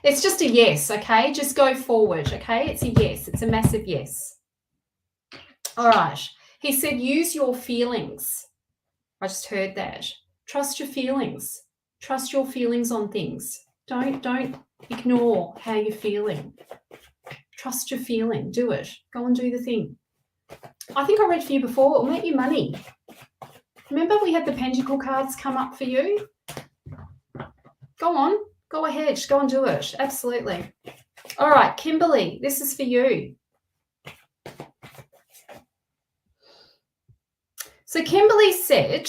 It's just a yes, okay? Just go forward, okay? It's a yes. It's a massive yes. All right. He said, use your feelings. I just heard that. Trust your feelings. Trust your feelings on things. Don't ignore how you're feeling. Trust your feeling. Do it. Go and do the thing. I think I read for you before. It will make you money. Remember we had the Pentacle cards come up for you? Go on. Go ahead. Just go and do it. Absolutely. All right, Kimberly, this is for you. So Kimberly said,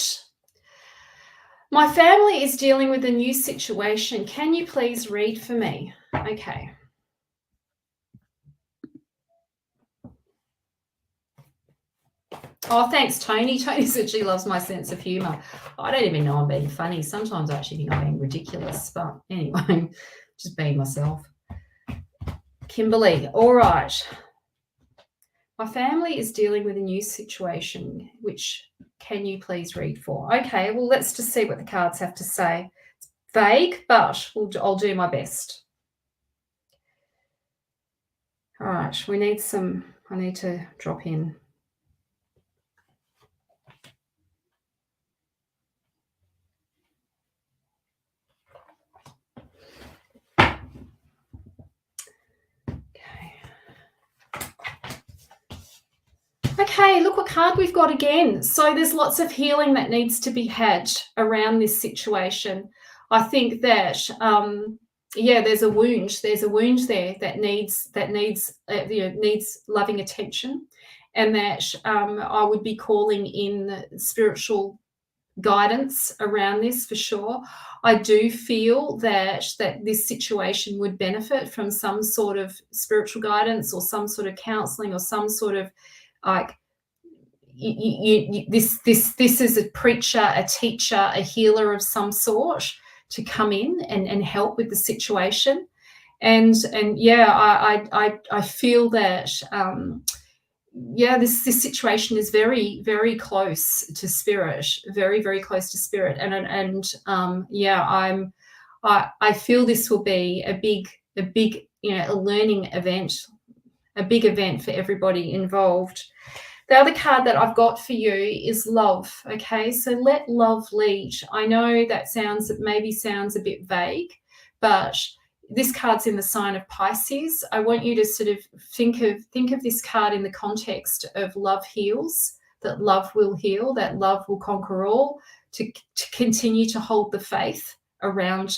my family is dealing with a new situation. Can you please read for me? Okay. Oh, thanks, Tony. Tony said she loves my sense of humour. I don't even know I'm being funny. Sometimes I actually think I'm being ridiculous. But anyway, just being myself. Kimberly, all right. My family is dealing with a new situation, which can you please read for? Okay, well, let's just see what the cards have to say. It's vague, but I'll do my best. All right, I need to drop in. Okay, look what card we've got again. So there's lots of healing that needs to be had around this situation. I think that, there's a wound. There's a wound there that needs loving attention, and that I would be calling in spiritual guidance around this for sure. I do feel that this situation would benefit from some sort of spiritual guidance or some sort of counseling or some sort of like this is a preacher, a teacher, a healer of some sort to come in and help with the situation. And yeah, I feel that yeah, this situation is very, very close to spirit, very, very close to spirit. And yeah, I feel this will be a big, a learning event, a big event for everybody involved. The other card that I've got for you is love. Okay, so let love lead. I know that maybe sounds a bit vague, but this card's in the sign of Pisces. I want you to sort of think of this card in the context of love heals, that love will heal, that love will conquer all, to continue to hold the faith around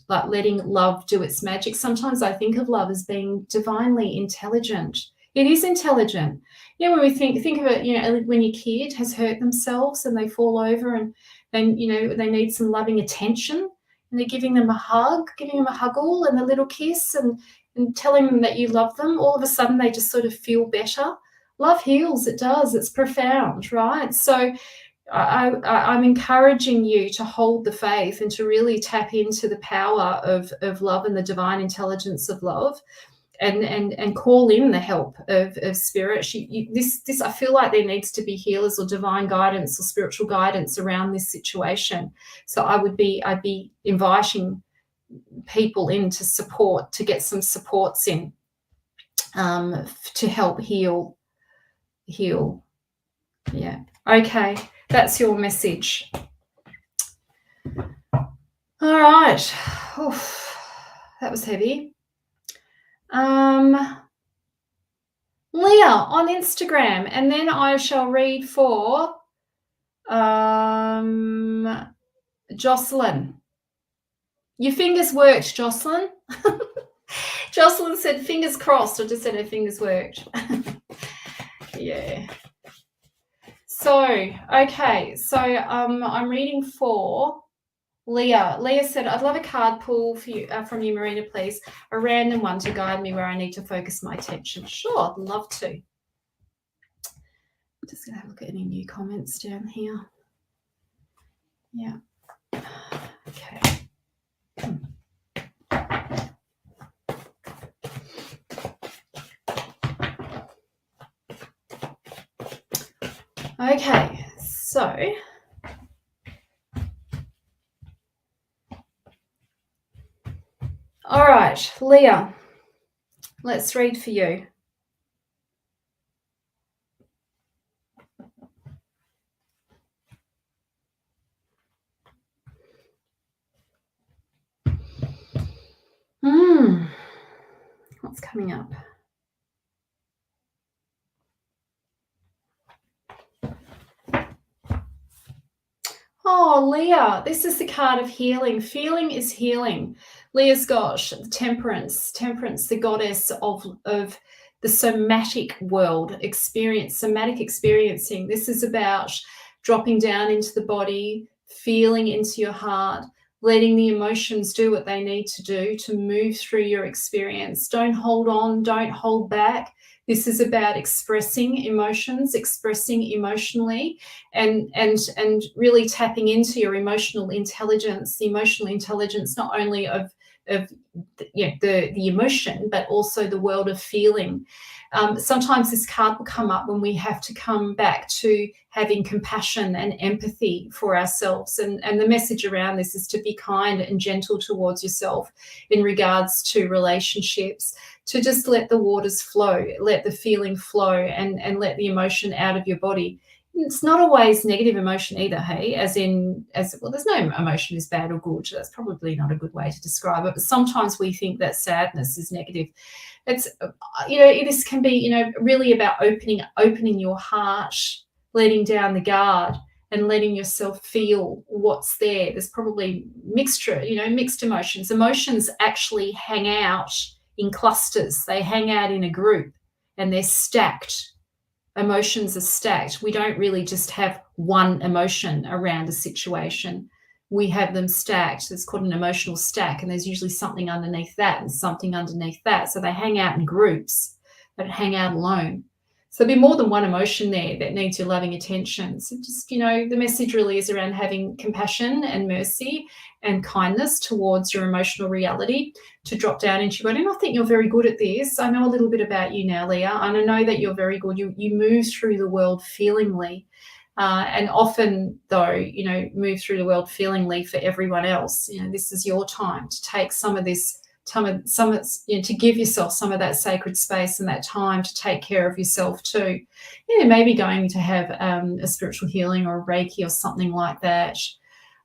like letting love do its magic. Sometimes I think of love as being divinely intelligent. It is intelligent. When we think of it, when your kid has hurt themselves and they fall over and then they need some loving attention, and they're giving them a huggle and a little kiss and telling them that you love them, all of a sudden they just sort of feel better. Love heals. It does. It's profound, right? So I'm encouraging you to hold the faith and to really tap into the power of love and the divine intelligence of love, and call in the help of spirit. This I feel like there needs to be healers or divine guidance or spiritual guidance around this situation. So I'd be inviting people in to get some supports in, to help heal. Yeah. Okay. That's your message. All right. Oof, that was heavy. Leah on Instagram, and then I shall read for Jocelyn. Your fingers worked, Jocelyn. Jocelyn said fingers crossed. I just said her fingers worked. Yeah. So, okay. So I'm reading for Leah. Leah said, I'd love a card pull for you, from you, Marina, please. A random one to guide me where I need to focus my attention. Sure, I'd love to. I'm just going to have a look at any new comments down here. Yeah. Okay. Okay, so all right, Leah, let's read for you. What's coming up? Oh, Leah, this is the card of healing. Feeling is healing. Leah's got temperance, the goddess of the somatic world, somatic experiencing. This is about dropping down into the body, feeling into your heart, letting the emotions do what they need to do to move through your experience. Don't hold on, don't hold back. This is about expressing emotions, expressing emotionally, and really tapping into your emotional intelligence, the emotional intelligence not only of the emotion, but also the world of feeling. Sometimes this card will come up when we have to come back to having compassion and empathy for ourselves. And the message around this is to be kind and gentle towards yourself in regards to relationships, to just let the waters flow, let the feeling flow, and let the emotion out of your body. It's not always negative emotion either, hey, as well, there's no emotion is bad or good. That's probably not a good way to describe it. But sometimes we think that sadness is negative. It's, this can be, really about opening your heart, letting down the guard and letting yourself feel what's there. There's probably mixed emotions. Emotions actually hang out in clusters. They hang out in a group and they're stacked. Emotions are stacked. We don't really just have one emotion around a situation. We have them stacked. It's called an emotional stack, and there's usually something underneath that and something underneath that. So they hang out in groups, but hang out alone. So there'll be more than one emotion there that needs your loving attention. So just, the message really is around having compassion and mercy and kindness towards your emotional reality to drop down into your body. And I think you're very good at this. I know a little bit about you now, Leah, and I know that you're very good. You move through the world feelingly. And often, though, move through the world feelingly for everyone else. This is your time to take some of this, to give yourself some of that sacred space and that time to take care of yourself too. Maybe going to have a spiritual healing or a Reiki or something like that.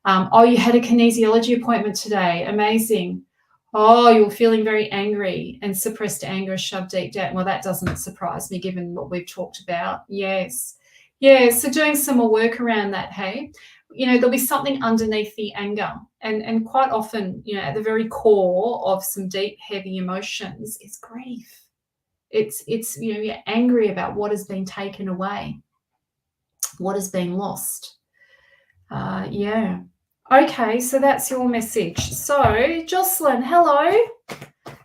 You had a kinesiology appointment today. Amazing. Oh, you're feeling very angry and suppressed anger is shoved deep down. Well, that doesn't surprise me given what we've talked about. Yes. Yeah, so doing some more work around that, hey? There'll be something underneath the anger. And quite often, at the very core of some deep, heavy emotions is grief. It's you're angry about what has been taken away, what has been lost. Yeah. Okay, so that's your message. So, Jocelyn, hello.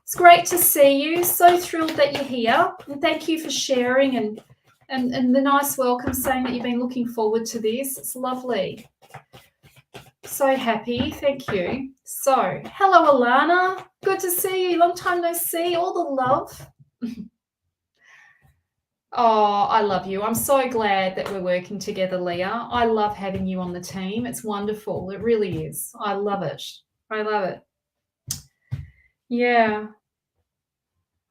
It's great to see you. So thrilled that you're here. And thank you for sharing and the nice welcome saying that you've been looking forward to this. It's lovely. So happy. Thank you. So, hello, Alana. Good to see you. Long time no see. All the love. Oh, I love you. I'm so glad that we're working together, Leah. I love having you on the team. It's wonderful. It really is. I love it. I love it. Yeah.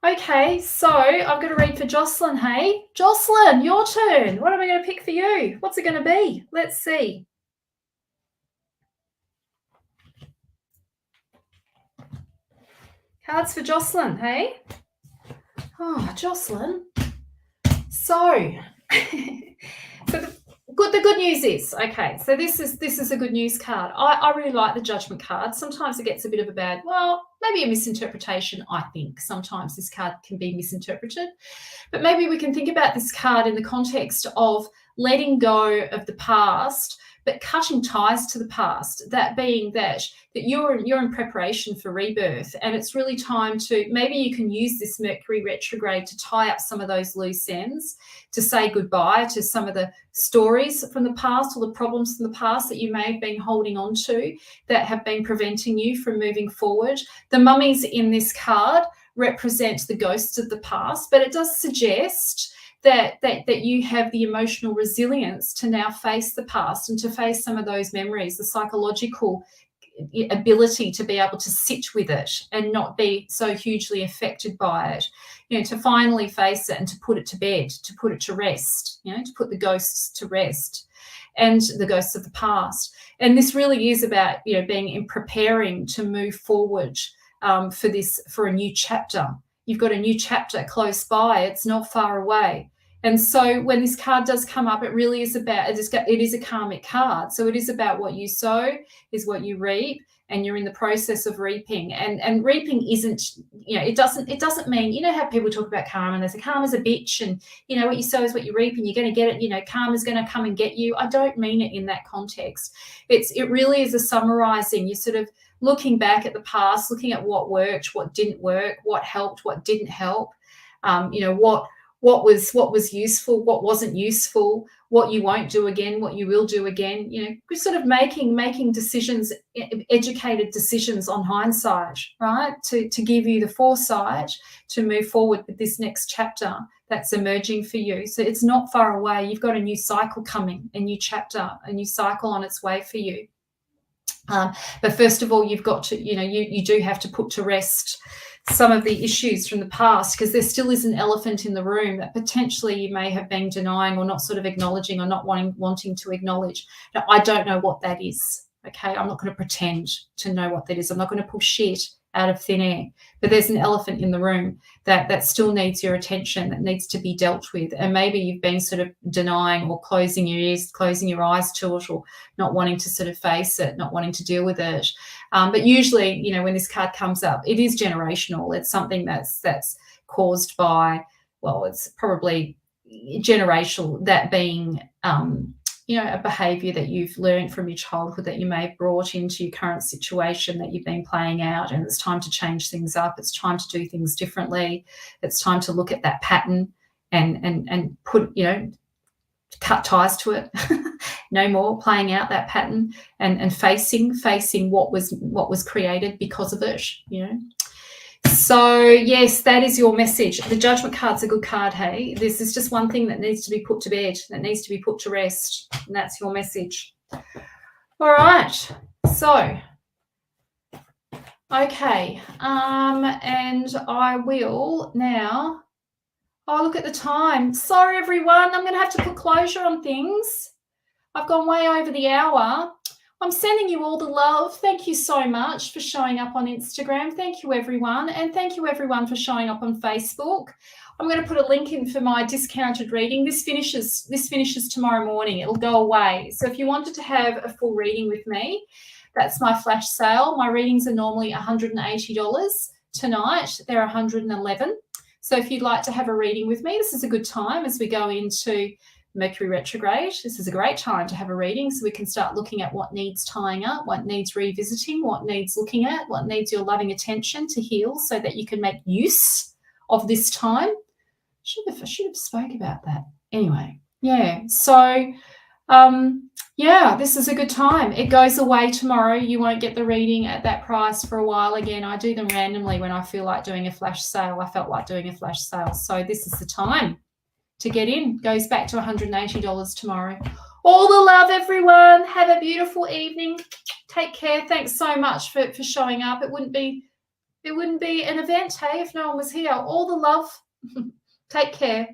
Okay, so I'm going to read for Jocelyn, hey? Jocelyn, your turn. What am I going to pick for you? What's it going to be? Let's see. Cards for Jocelyn, hey? Oh, Jocelyn. So, the good news is, okay, so this is a good news card. I really like the Judgment card. Sometimes it gets a bit of a bad, maybe a misinterpretation, I think. Sometimes this card can be misinterpreted. But maybe we can think about this card in the context of letting go of the past, but cutting ties to the past, that being that you're in preparation for rebirth, and it's really time to, maybe you can use this Mercury retrograde to tie up some of those loose ends, to say goodbye to some of the stories from the past or the problems from the past that you may have been holding on to that have been preventing you from moving forward. The mummies in this card represent the ghosts of the past, but it does suggest that you have the emotional resilience to now face the past and to face some of those memories, the psychological ability to be able to sit with it and not be so hugely affected by it, to finally face it and to put it to bed, to put it to rest, to put the ghosts to rest and the ghosts of the past. And this really is about, being preparing to move forward for a new chapter. You've got a new chapter close by. It's not far away. And so when this card does come up, it really is about, it is a karmic card. So it is about what you sow is what you reap, and you're in the process of reaping. And reaping isn't, it doesn't mean, how people talk about karma and they say karma's a bitch and, what you sow is what you reap and you're going to get it, karma's going to come and get you. I don't mean it in that context. It really is a summarizing. You're sort of looking back at the past, looking at what worked, what didn't work, what helped, what didn't help, what was useful, what wasn't useful, what you won't do again, what you will do again. We're sort of making decisions, educated decisions on hindsight, right? To give you the foresight to move forward with this next chapter that's emerging for you. So it's not far away. You've got a new cycle coming, a new chapter, a new cycle on its way for you. But first of all, you've got to, you do have to put to rest some of the issues from the past, because there still is an elephant in the room that potentially you may have been denying or not sort of acknowledging or not wanting to acknowledge. Now, I don't know what that is, okay? I'm not going to pretend to know what that is. I'm not going to pull shit out of thin air. But there's an elephant in the room that still needs your attention, that needs to be dealt with. And maybe you've been sort of denying or closing your ears, closing your eyes to it, or not wanting to sort of face it, not wanting to deal with it. But usually, when this card comes up, it is generational. It's something that's caused by, it's probably generational, that being a behaviour that you've learned from your childhood that you may have brought into your current situation that you've been playing out, and it's time to change things up. It's time to do things differently. It's time to look at that pattern and put, cut ties to it. No more playing out that pattern and facing what was created because of it, So yes, that is your message. The Judgment card's a good card, hey? This is just one thing that needs to be put to bed, that needs to be put to rest, and that's your message. All right, so okay, and I will now. Oh, look at the time. Sorry, everyone. I'm going to have to put closure on things. I've gone way over the hour. I'm sending you all the love. Thank you so much for showing up on Instagram. Thank you, everyone. And thank you, everyone, for showing up on Facebook. I'm going to put a link in for my discounted reading. This finishes tomorrow morning. It'll go away. So if you wanted to have a full reading with me, that's my flash sale. My readings are normally $180. Tonight, they're $111. So if you'd like to have a reading with me, this is a good time as we go into Mercury retrograde. This is a great time to have a reading so we can start looking at what needs tying up, what needs revisiting, what needs looking at, what needs your loving attention to heal so that you can make use of this time. I should have spoke about that. Anyway, yeah. So, this is a good time. It goes away tomorrow. You won't get the reading at that price for a while again. I do them randomly when I feel like doing a flash sale. I felt like doing a flash sale. So this is the time to get in. Goes back to $180 tomorrow. All the love, everyone. Have a beautiful evening. Take care. Thanks so much for showing up. It wouldn't be an event, hey, if no one was here. All the love. Take care.